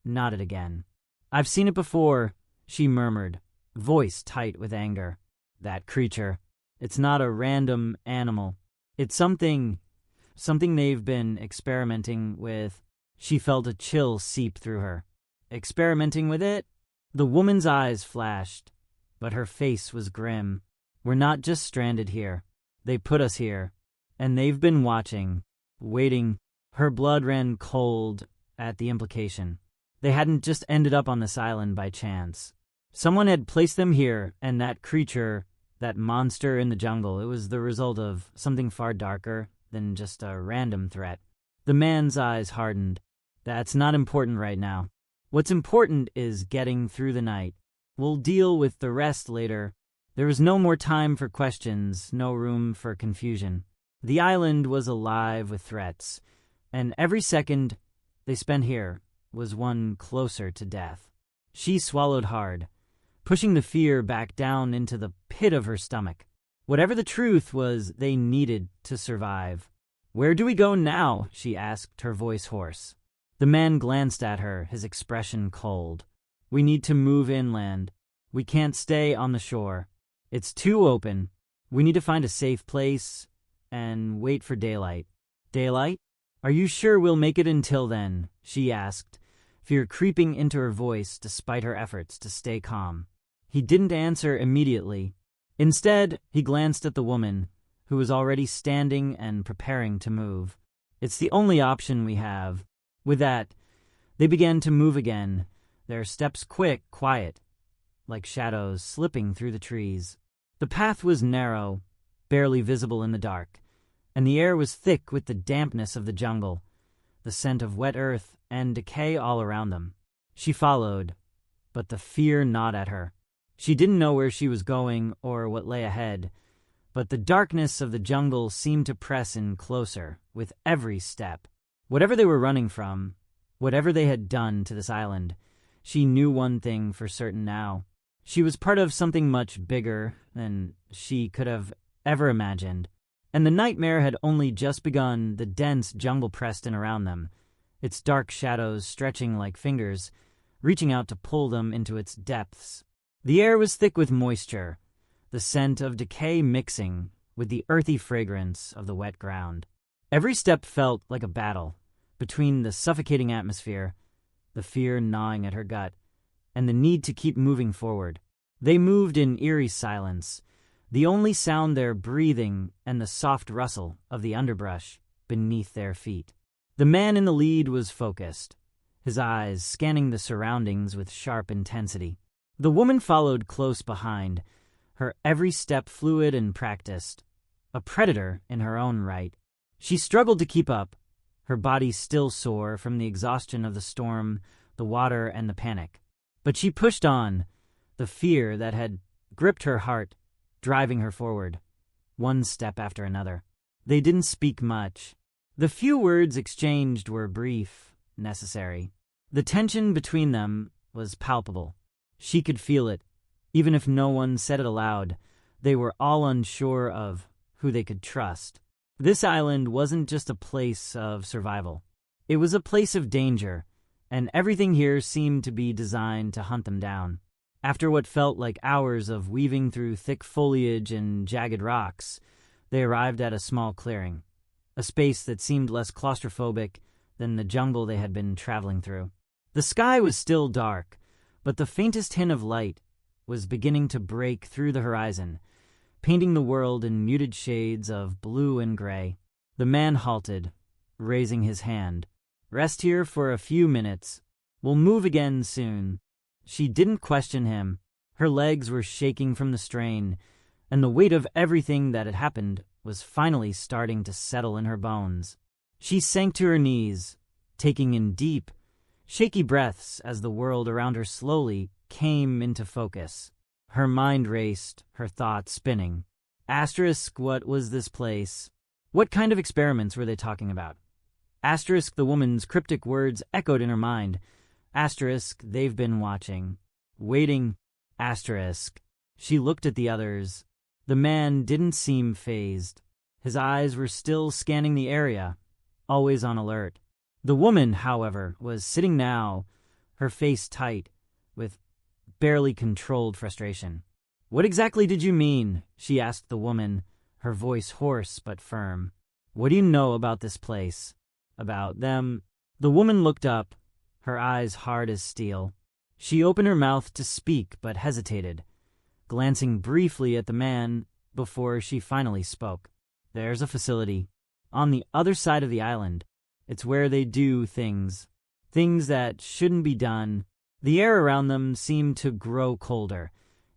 nodded again. "I've seen it before," she murmured, voice tight with anger. "That creature. It's not a random animal. It's something something they've been experimenting with. She felt a chill seep through her. Experimenting with it? The woman's eyes flashed, but her face was grim. We're not just stranded here. They put us here, and they've been watching, waiting. Her blood ran cold at the implication. They hadn't just ended up on this island by chance. Someone had placed them here, and that creature, that monster in the jungle, it was the result of something far darker than just a random threat. The man's eyes hardened. That's not important right now. What's important is getting through the night. We'll deal with the rest later. There was no more time for questions, no room for confusion. The island was alive with threats, and every second they spent here was one closer to death. She swallowed hard, pushing the fear back down into the pit of her stomach. Whatever the truth was, they needed to survive. "Where do we go now?" she asked, her voice hoarse. The man glanced at her, his expression cold. "We need to move inland. We can't stay on the shore. It's too open. We need to find a safe place and wait for daylight." "Daylight? Are you sure we'll make it until then?" she asked, fear creeping into her voice despite her efforts to stay calm. He didn't answer immediately. Instead, he glanced at the woman, who was already standing and preparing to move. "It's the only option we have." With that, they began to move again, their steps quick, quiet, like shadows slipping through the trees. The path was narrow, barely visible in the dark, and the air was thick with the dampness of the jungle, the scent of wet earth and decay all around them. She followed, but the fear gnawed at her. She didn't know where she was going or what lay ahead, but the darkness of the jungle seemed to press in closer with every step. Whatever they were running from, whatever they had done to this island, she knew one thing for certain now. She was part of something much bigger than she could have ever imagined. And the nightmare had only just begun. The dense jungle pressed in around them, its dark shadows stretching like fingers, reaching out to pull them into its depths. The air was thick with moisture, the scent of decay mixing with the earthy fragrance of the wet ground. Every step felt like a battle between the suffocating atmosphere, the fear gnawing at her gut, and the need to keep moving forward. They moved in eerie silence, the only sound their breathing and the soft rustle of the underbrush beneath their feet. The man in the lead was focused, his eyes scanning the surroundings with sharp intensity. The woman followed close behind, her every step fluid and practiced, a predator in her own right. She struggled to keep up, her body still sore from the exhaustion of the storm, the water, and the panic. But she pushed on, the fear that had gripped her heart, driving her forward, one step after another. They didn't speak much. The few words exchanged were brief, necessary. The tension between them was palpable. She could feel it, even if no one said it aloud. They were all unsure of who they could trust. This island wasn't just a place of survival. It was a place of danger, and everything here seemed to be designed to hunt them down. After what felt like hours of weaving through thick foliage and jagged rocks, they arrived at a small clearing, a space that seemed less claustrophobic than the jungle they had been traveling through. The sky was still dark, but the faintest hint of light was beginning to break through the horizon, painting the world in muted shades of blue and gray. The man halted, raising his hand. "Rest here for a few minutes. We'll move again soon." She didn't question him. Her legs were shaking from the strain, and the weight of everything that had happened was finally starting to settle in her bones. She sank to her knees, taking in deep, shaky breaths as the world around her slowly came into focus. Her mind raced, her thoughts spinning. Asterisk, what was this place? What kind of experiments were they talking about? Asterisk, the woman's cryptic words echoed in her mind. Asterisk, they've been watching. Waiting. Asterisk. She looked at the others. The man didn't seem fazed. His eyes were still scanning the area, always on alert. The woman, however, was sitting now, her face tight, with barely controlled frustration. "What exactly did you mean?" she asked the woman, her voice hoarse but firm. What do you know about this place? About them? The woman looked up, her eyes hard as steel. She opened her mouth to speak but hesitated, glancing briefly at the man before she finally spoke. There's a facility on the other side of the island. It's where they do things that shouldn't be done. The air around them seemed to grow colder,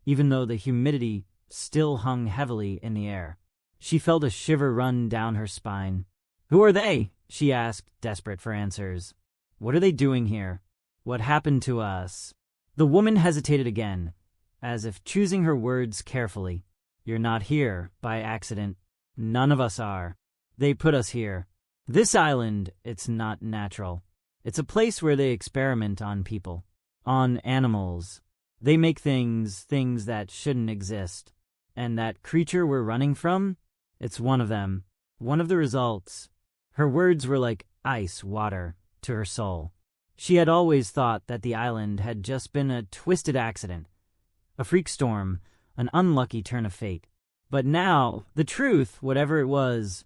even though the humidity still hung heavily in the air. She felt a shiver run down her spine. Who are they? She asked, desperate for answers. What are they doing here? What happened to us? The woman hesitated again, as if choosing her words carefully. You're not here by accident. None of us are. They put us here. This island, it's not natural. It's a place where they experiment on people, on animals. They make things that shouldn't exist. And that creature we're running from? It's one of them. One of the results. Her words were like ice water to her soul. She had always thought that the island had just been a twisted accident, a freak storm, an unlucky turn of fate. But now, the truth, whatever it was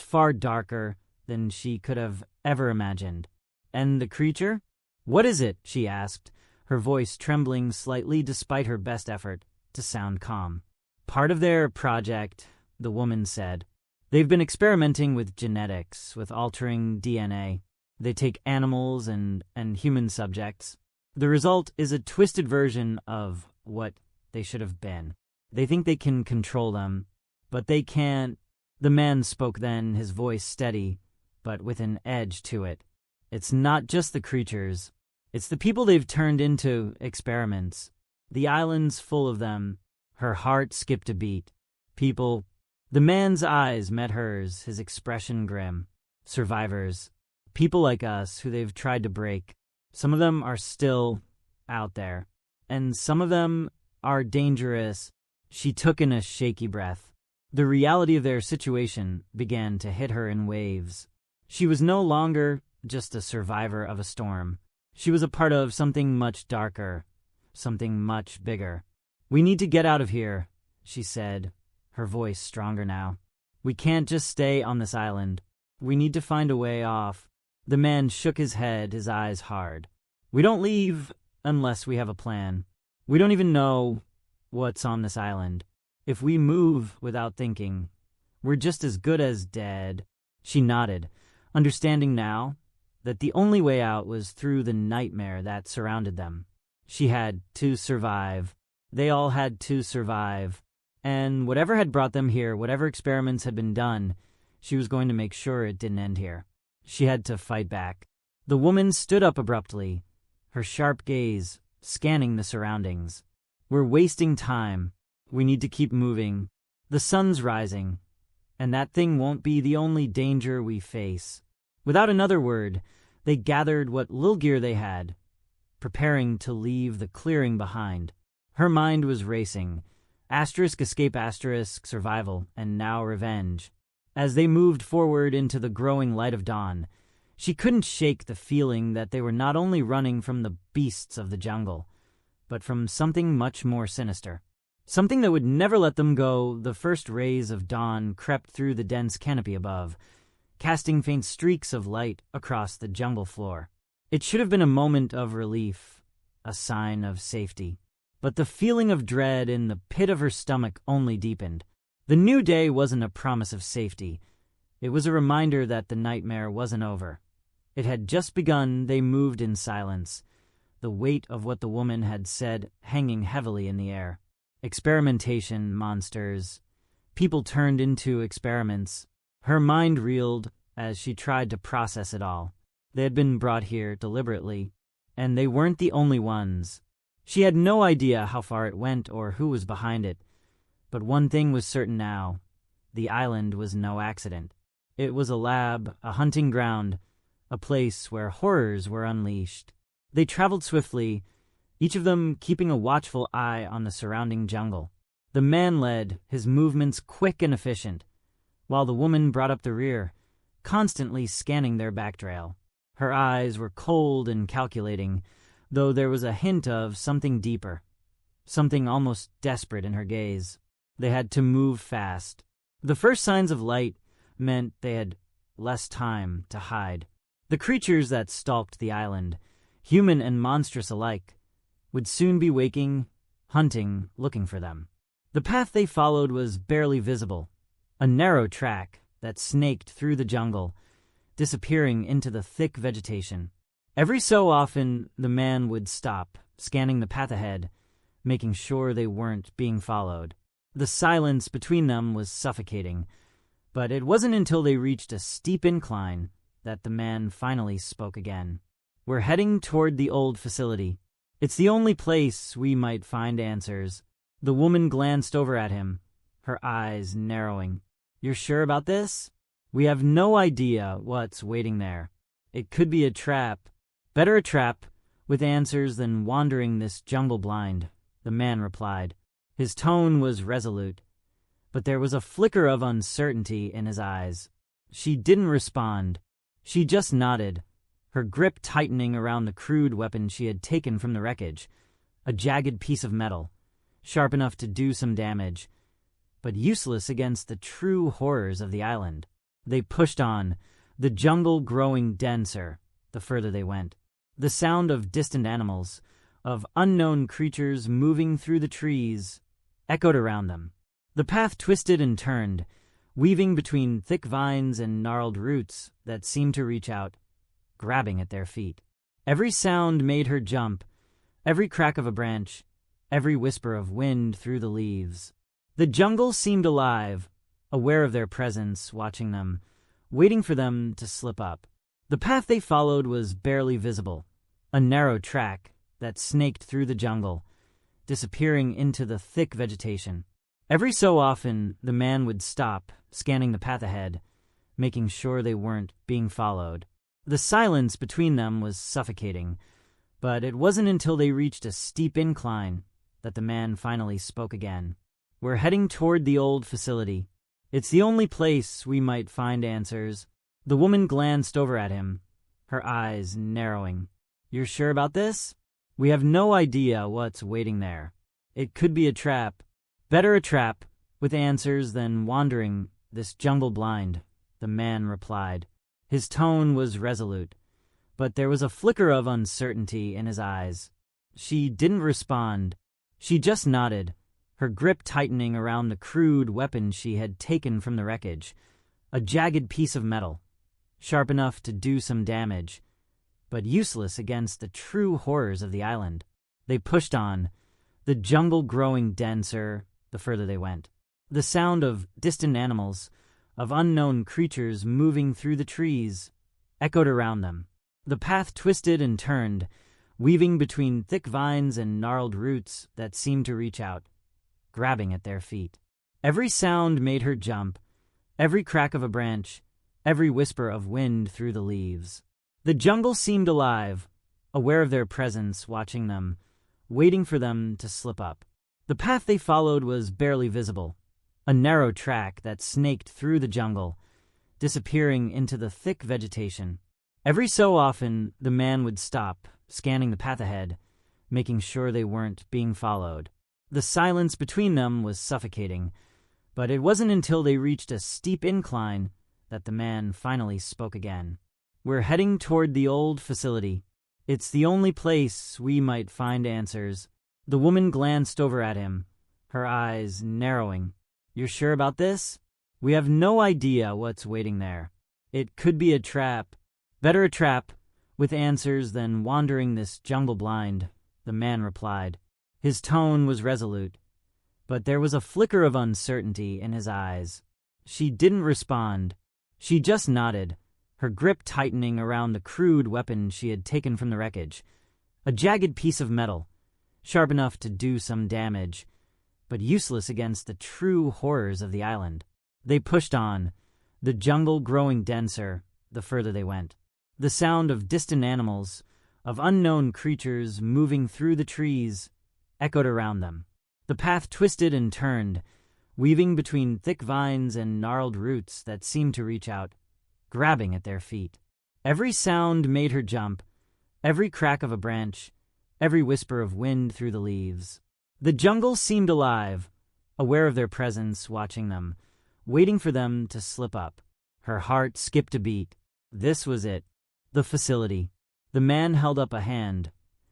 far darker than she could have ever imagined. And the creature? What is it? She asked, her voice trembling slightly despite her best effort to sound calm. Part of their project, the woman said. They've been experimenting with genetics, with altering DNA. They take animals and human subjects. The result is a twisted version of what they should have been. They think they can control them, but they can't. The man spoke then, his voice steady, but with an edge to it. It's not just the creatures. It's the people they've turned into experiments. The island's full of them. Her heart skipped a beat. People. The man's eyes met hers, his expression grim. Survivors. People like us who they've tried to break. Some of them are still out there. And some of them are dangerous. She took in a shaky breath. The reality of their situation began to hit her in waves. She was no longer just a survivor of a storm. She was a part of something much darker, something much bigger. We need to get out of here, she said, her voice stronger now. We can't just stay on this island. We need to find a way off. The man shook his head, his eyes hard. We don't leave unless we have a plan. We don't even know what's on this island. If we move without thinking, we're just as good as dead. She nodded, understanding now that the only way out was through the nightmare that surrounded them. She had to survive. They all had to survive. And whatever had brought them here, whatever experiments had been done, she was going to make sure it didn't end here. She had to fight back. The woman stood up abruptly, her sharp gaze scanning the surroundings. We're wasting time. We need to keep moving. The sun's rising, and that thing won't be the only danger we face. Without another word, they gathered what little gear they had, preparing to leave the clearing behind. Her mind was racing. Asterisk, escape, asterisk, survival, and now revenge. As they moved forward into the growing light of dawn, she couldn't shake the feeling that they were not only running from the beasts of the jungle, but from something much more sinister. Something that would never let them go. The first rays of dawn crept through the dense canopy above, casting faint streaks of light across the jungle floor. It should have been a moment of relief, a sign of safety. But the feeling of dread in the pit of her stomach only deepened. The new day wasn't a promise of safety. It was a reminder that the nightmare wasn't over. It had just begun. They moved in silence, the weight of what the woman had said hanging heavily in the air. Experimentation, monsters. People turned into experiments. Her mind reeled as she tried to process it all. They had been brought here deliberately, and they weren't the only ones. She had no idea how far it went or who was behind it, but one thing was certain now. The island was no accident. It was a lab, a hunting ground, a place where horrors were unleashed. They traveled swiftly, each of them keeping a watchful eye on the surrounding jungle. The man led, his movements quick and efficient, while the woman brought up the rear, constantly scanning their back trail. Her eyes were cold and calculating, though there was a hint of something deeper, something almost desperate in her gaze. They had to move fast. The first signs of light meant they had less time to hide. The creatures that stalked the island, human and monstrous alike, would soon be waking, hunting, looking for them. The path they followed was barely visible, a narrow track that snaked through the jungle, disappearing into the thick vegetation. Every so often, the man would stop, scanning the path ahead, making sure they weren't being followed. The silence between them was suffocating, but it wasn't until they reached a steep incline that the man finally spoke again. "We're heading toward the old facility. It's the only place we might find answers." The woman glanced over at him, her eyes narrowing. "You're sure about this? We have no idea what's waiting there. It could be a trap. Better a trap with answers than wandering this jungle blind," the man replied. His tone was resolute, but there was a flicker of uncertainty in his eyes. She didn't respond. She just nodded, her grip tightening around the crude weapon she had taken from the wreckage, a jagged piece of metal, sharp enough to do some damage, but useless against the true horrors of the island. They pushed on, the jungle growing denser the further they went. The sound of distant animals, of unknown creatures moving through the trees, echoed around them. The path twisted and turned, weaving between thick vines and gnarled roots that seemed to reach out, grabbing at their feet. Every sound made her jump, every crack of a branch, every whisper of wind through the leaves. The jungle seemed alive, aware of their presence, watching them, waiting for them to slip up. The path they followed was barely visible, a narrow track that snaked through the jungle, disappearing into the thick vegetation. Every so often, the man would stop, scanning the path ahead, making sure they weren't being followed. The silence between them was suffocating, but it wasn't until they reached a steep incline that the man finally spoke again. "We're heading toward the old facility. It's the only place we might find answers." The woman glanced over at him, her eyes narrowing. "You're sure about this? We have no idea what's waiting there. It could be a trap. Better a trap with answers than wandering this jungle blind," the man replied. His tone was resolute, but there was a flicker of uncertainty in his eyes. She didn't respond. She just nodded, her grip tightening around the crude weapon she had taken from the wreckage, a jagged piece of metal, sharp enough to do some damage, but useless against the true horrors of the island. They pushed on, the jungle growing denser the further they went. The sound of distant animals, of unknown creatures moving through the trees, echoed around them. The path twisted and turned, weaving between thick vines and gnarled roots that seemed to reach out, grabbing at their feet. Every sound made her jump, every crack of a branch, every whisper of wind through the leaves. The jungle seemed alive, aware of their presence, watching them, waiting for them to slip up. The path they followed was barely visible, a narrow track that snaked through the jungle, disappearing into the thick vegetation. Every so often, the man would stop, scanning the path ahead, making sure they weren't being followed. The silence between them was suffocating, but it wasn't until they reached a steep incline that the man finally spoke again. "We're heading toward the old facility. It's the only place we might find answers." The woman glanced over at him, her eyes narrowing. "You're sure about this? We have no idea what's waiting there. It could be a trap. Better a trap with answers than wandering this jungle blind," the man replied. His tone was resolute, but there was a flicker of uncertainty in his eyes. She didn't respond. She just nodded, her grip tightening around the crude weapon she had taken from the wreckage, a jagged piece of metal, sharp enough to do some damage, but useless against the true horrors of the island. They pushed on, the jungle growing denser the further they went. The sound of distant animals, of unknown creatures moving through the trees, echoed around them. The path twisted and turned, weaving between thick vines and gnarled roots that seemed to reach out, grabbing at their feet. Every sound made her jump, every crack of a branch, every whisper of wind through the leaves. The jungle seemed alive, aware of their presence, watching them, waiting for them to slip up. Her heart skipped a beat. This was it. The facility. The man held up a hand,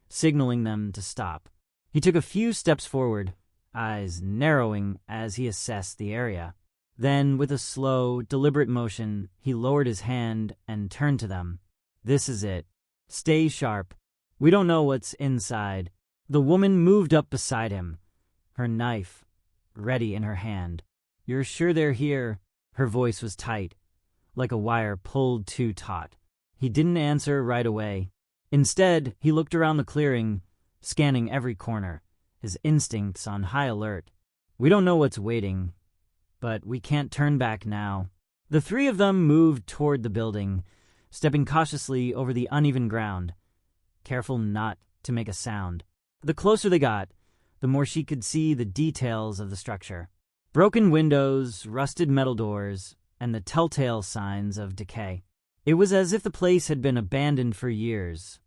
signaling them to stop. He took a few steps forward, eyes narrowing as he assessed the area. Then, with a slow, deliberate motion, he lowered his hand and turned to them. This is it. Stay sharp. We don't know what's inside. The woman moved up beside him, her knife ready in her hand. You're sure they're here? Her voice was tight, like a wire pulled too taut. He didn't answer right away. Instead, he looked around the clearing, scanning every corner, his instincts on high alert. We don't know what's waiting, but we can't turn back now. The three of them moved toward the building, stepping cautiously over the uneven ground, careful not to make a sound. The closer they got, the more she could see the details of the structure. Broken windows, rusted metal doors, and the telltale signs of decay. It was as if the place had been abandoned for years,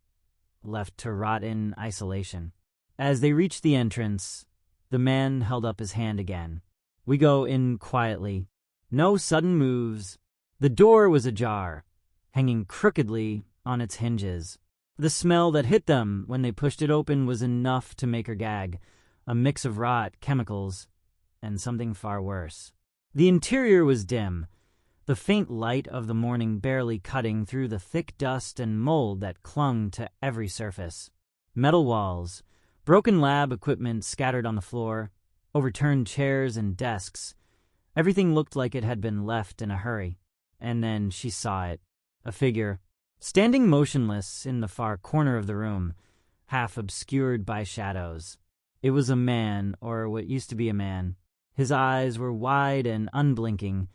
left to rot in isolation. As they reached the entrance, the man held up his hand again. We go in quietly. No sudden moves. The door was ajar, hanging crookedly on its hinges. The smell that hit them when they pushed it open was enough to make her gag, a mix of rot, chemicals, and something far worse. The interior was dim, the faint light of the morning barely cutting through the thick dust and mold that clung to every surface. Metal walls, broken lab equipment scattered on the floor, overturned chairs and desks. Everything looked like it had been left in a hurry. And then she saw it, a figure, standing motionless in the far corner of the room, half obscured by shadows. It was a man, or what used to be a man. His eyes were wide and unblinking,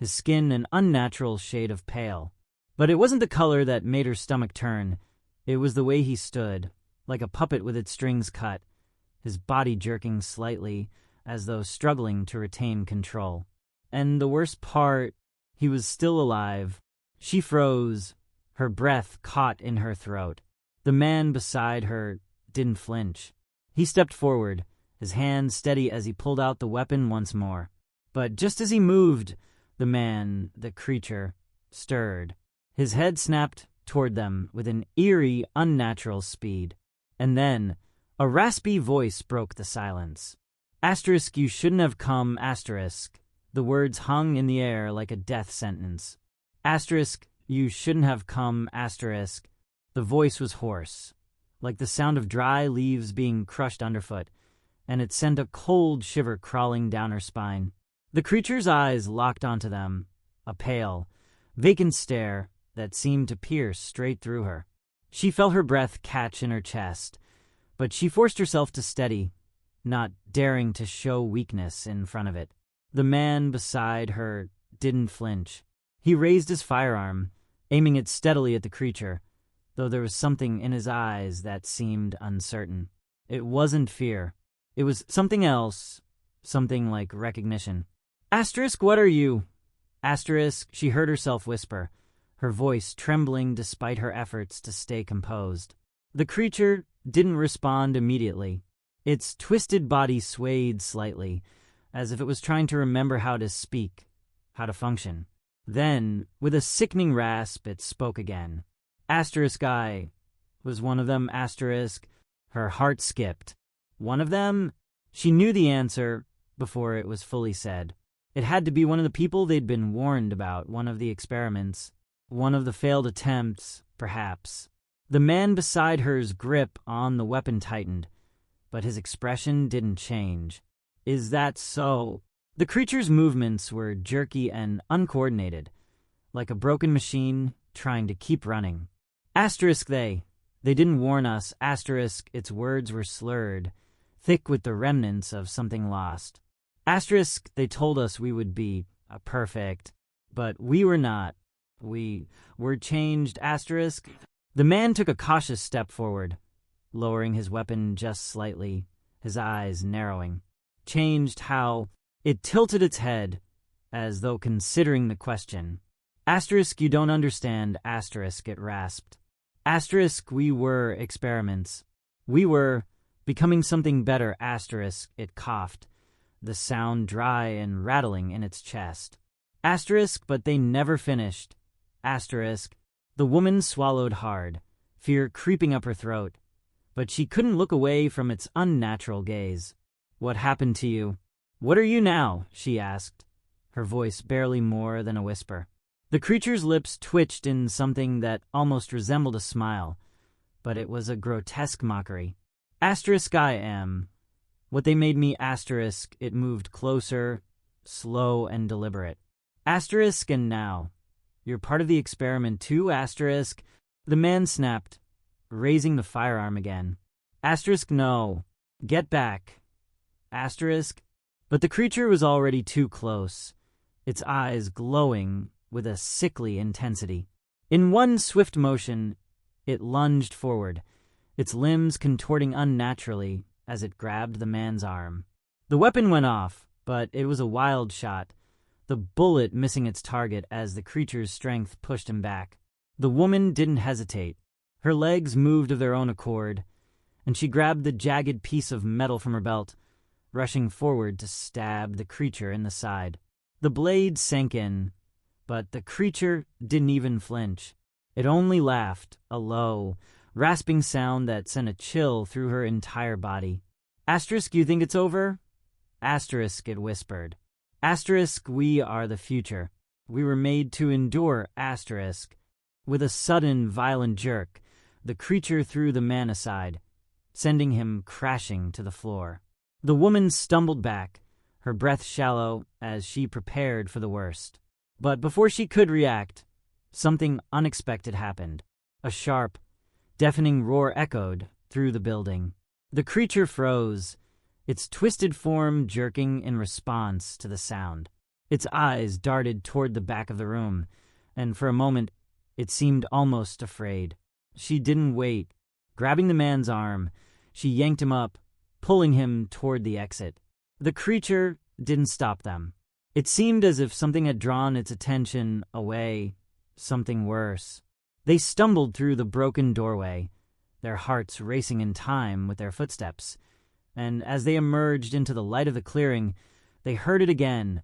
his skin an unnatural shade of pale. But it wasn't the color that made her stomach turn. It was the way he stood, like a puppet with its strings cut, his body jerking slightly, as though struggling to retain control. And the worst part, he was still alive. She froze, her breath caught in her throat. The man beside her didn't flinch. He stepped forward, his hand steady as he pulled out the weapon once more. But just as he moved, the man, the creature, stirred. His head snapped toward them with an eerie, unnatural speed. And then, a raspy voice broke the silence. Asterisk, you shouldn't have come, asterisk. The words hung in the air like a death sentence. Asterisk, you shouldn't have come, asterisk. The voice was hoarse, like the sound of dry leaves being crushed underfoot, and it sent a cold shiver crawling down her spine. The creature's eyes locked onto them, a pale, vacant stare that seemed to pierce straight through her. She felt her breath catch in her chest, but she forced herself to steady, not daring to show weakness in front of it. The man beside her didn't flinch. He raised his firearm, aiming it steadily at the creature, though there was something in his eyes that seemed uncertain. It wasn't fear. It was something else, something like recognition. Asterisk, what are you? Asterisk, she heard herself whisper, her voice trembling despite her efforts to stay composed. The creature didn't respond immediately. Its twisted body swayed slightly, as if it was trying to remember how to speak, how to function. Then, with a sickening rasp, it spoke again. Asterisk, I was one of them, asterisk. Her heart skipped. One of them? She knew the answer before it was fully said. It had to be one of the people they'd been warned about, one of the experiments, one of the failed attempts, perhaps. The man beside her's grip on the weapon tightened, but his expression didn't change. Is that so? The creature's movements were jerky and uncoordinated, like a broken machine trying to keep running. Asterisk, they didn't warn us, asterisk, its words were slurred, thick with the remnants of something lost. Asterisk, they told us we would be perfect, but we were not. We were changed, asterisk. The man took a cautious step forward, lowering his weapon just slightly, his eyes narrowing. Changed how? It tilted its head, as though considering the question. Asterisk, you don't understand, asterisk, it rasped. Asterisk, we were experiments. We were becoming something better, asterisk, it coughed, the sound dry and rattling in its chest. Asterisk, but they never finished. Asterisk. The woman swallowed hard, fear creeping up her throat, but she couldn't look away from its unnatural gaze. "What happened to you? What are you now?" she asked, her voice barely more than a whisper. The creature's lips twitched in something that almost resembled a smile, but it was a grotesque mockery. Asterisk I am. What they made me asterisk, it moved closer, slow and deliberate. Asterisk and now. You're part of the experiment too, asterisk. The man snapped, raising the firearm again. Asterisk no. Get back. Asterisk. But the creature was already too close, its eyes glowing with a sickly intensity. In one swift motion, it lunged forward, its limbs contorting unnaturally as it grabbed the man's arm. The weapon went off, but it was a wild shot, the bullet missing its target as the creature's strength pushed him back. The woman didn't hesitate. Her legs moved of their own accord, and she grabbed the jagged piece of metal from her belt, rushing forward to stab the creature in the side. The blade sank in, but the creature didn't even flinch. It only laughed, a low, rasping sound that sent a chill through her entire body. Asterisk, you think it's over? Asterisk, it whispered. Asterisk, we are the future. We were made to endure, asterisk. With a sudden, violent jerk, the creature threw the man aside, sending him crashing to the floor. The woman stumbled back, her breath shallow as she prepared for the worst. But before she could react, something unexpected happened. A sharp, deafening roar echoed through the building. The creature froze, its twisted form jerking in response to the sound. Its eyes darted toward the back of the room, and for a moment it seemed almost afraid. She didn't wait. Grabbing the man's arm, she yanked him up, pulling him toward the exit. The creature didn't stop them. It seemed as if something had drawn its attention away, something worse. They stumbled through the broken doorway, their hearts racing in time with their footsteps, and as they emerged into the light of the clearing, they heard it again,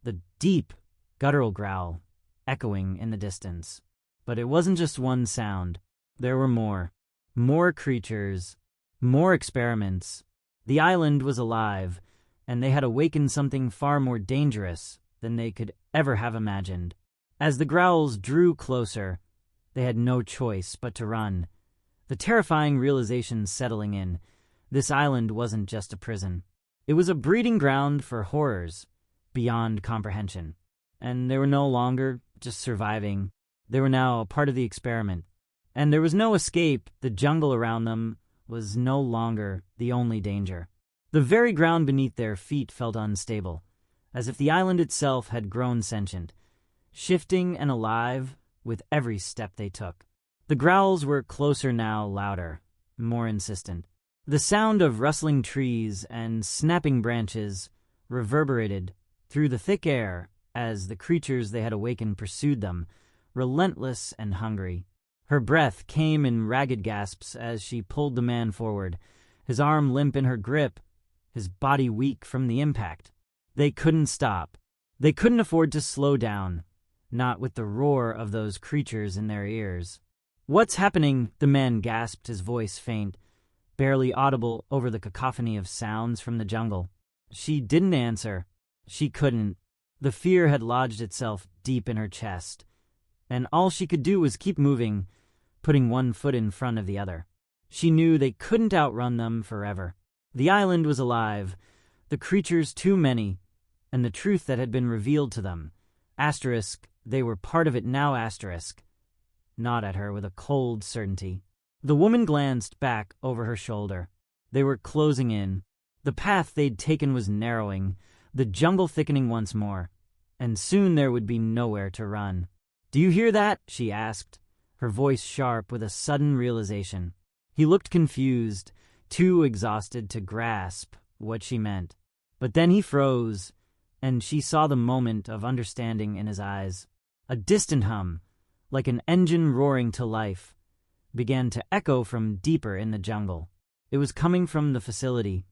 the deep, guttural growl, echoing in the distance. But it wasn't just one sound. There were more. More creatures, more experiments. The island was alive, and they had awakened something far more dangerous than they could ever have imagined. As the growls drew closer, they had no choice but to run. The terrifying realization settling in, this island wasn't just a prison. It was a breeding ground for horrors beyond comprehension. And they were no longer just surviving. They were now a part of the experiment. And there was no escape. The jungle around them was no longer the only danger. The very ground beneath their feet felt unstable, as if the island itself had grown sentient, shifting and alive with every step they took. The growls were closer now, louder, more insistent. The sound of rustling trees and snapping branches reverberated through the thick air as the creatures they had awakened pursued them, relentless and hungry. Her breath came in ragged gasps as she pulled the man forward, his arm limp in her grip, his body weak from the impact. They couldn't stop. They couldn't afford to slow down, not with the roar of those creatures in their ears. "What's happening?" the man gasped, his voice faint, barely audible over the cacophony of sounds from the jungle. She didn't answer. She couldn't. The fear had lodged itself deep in her chest, and all she could do was keep moving, putting one foot in front of the other. She knew they couldn't outrun them forever. The island was alive, the creatures too many, and the truth that had been revealed to them. Asterisk, they were part of it now, asterisk. Gnawed at her with a cold certainty. The woman glanced back over her shoulder. They were closing in. The path they'd taken was narrowing, the jungle thickening once more, and soon there would be nowhere to run. "Do you hear that?" she asked, her voice sharp with a sudden realization. He looked confused, too exhausted to grasp what she meant. But then he froze, and she saw the moment of understanding in his eyes. A distant hum, like an engine roaring to life, began to echo from deeper in the jungle. It was coming from the facility.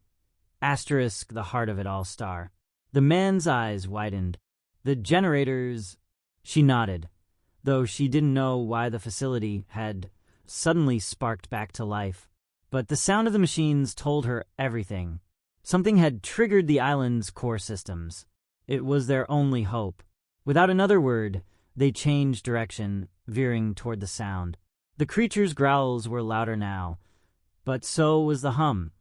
Asterisk, the heart of it all star. The man's eyes widened. The generators... She nodded, though she didn't know why the facility had suddenly sparked back to life. But the sound of the machines told her everything. Something had triggered the island's core systems. It was their only hope. Without another word, they changed direction, veering toward the sound. The creatures' growls were louder now, but so was the hum,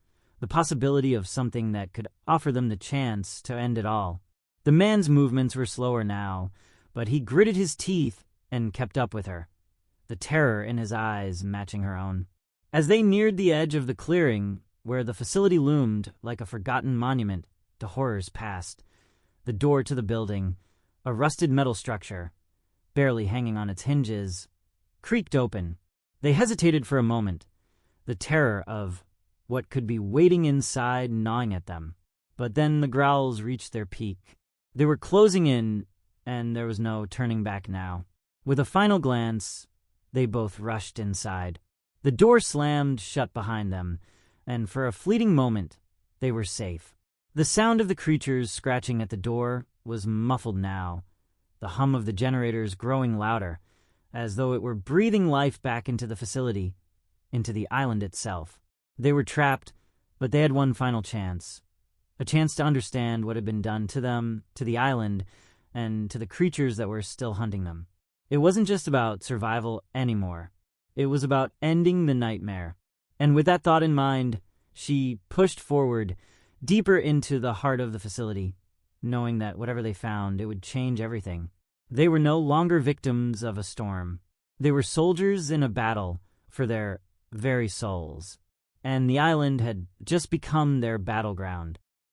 the possibility of something that could offer them the chance to end it all. The man's movements were slower now, but he gritted his teeth and kept up with her, the terror in his eyes matching her own. As they neared the edge of the clearing, where the facility loomed like a forgotten monument to horrors past, the door to the building, a rusted metal structure, barely hanging on its hinges, creaked open. They hesitated for a moment, the terror of what could be waiting inside gnawing at them. But then the growls reached their peak. They were closing in, and there was no turning back now. With a final glance, they both rushed inside. The door slammed shut behind them, and for a fleeting moment, they were safe. The sound of the creatures scratching at the door was muffled now, the hum of the generators growing louder, as though it were breathing life back into the facility, into the island itself. They were trapped, but they had one final chance. A chance to understand what had been done to them, to the island, and to the creatures that were still hunting them. It wasn't just about survival anymore. It was about ending the nightmare. And with that thought in mind, she pushed forward, deeper into the heart of the facility, knowing that whatever they found, it would change everything. They were no longer victims of a storm. They were soldiers in a battle for their very souls. And the island had just become their battleground.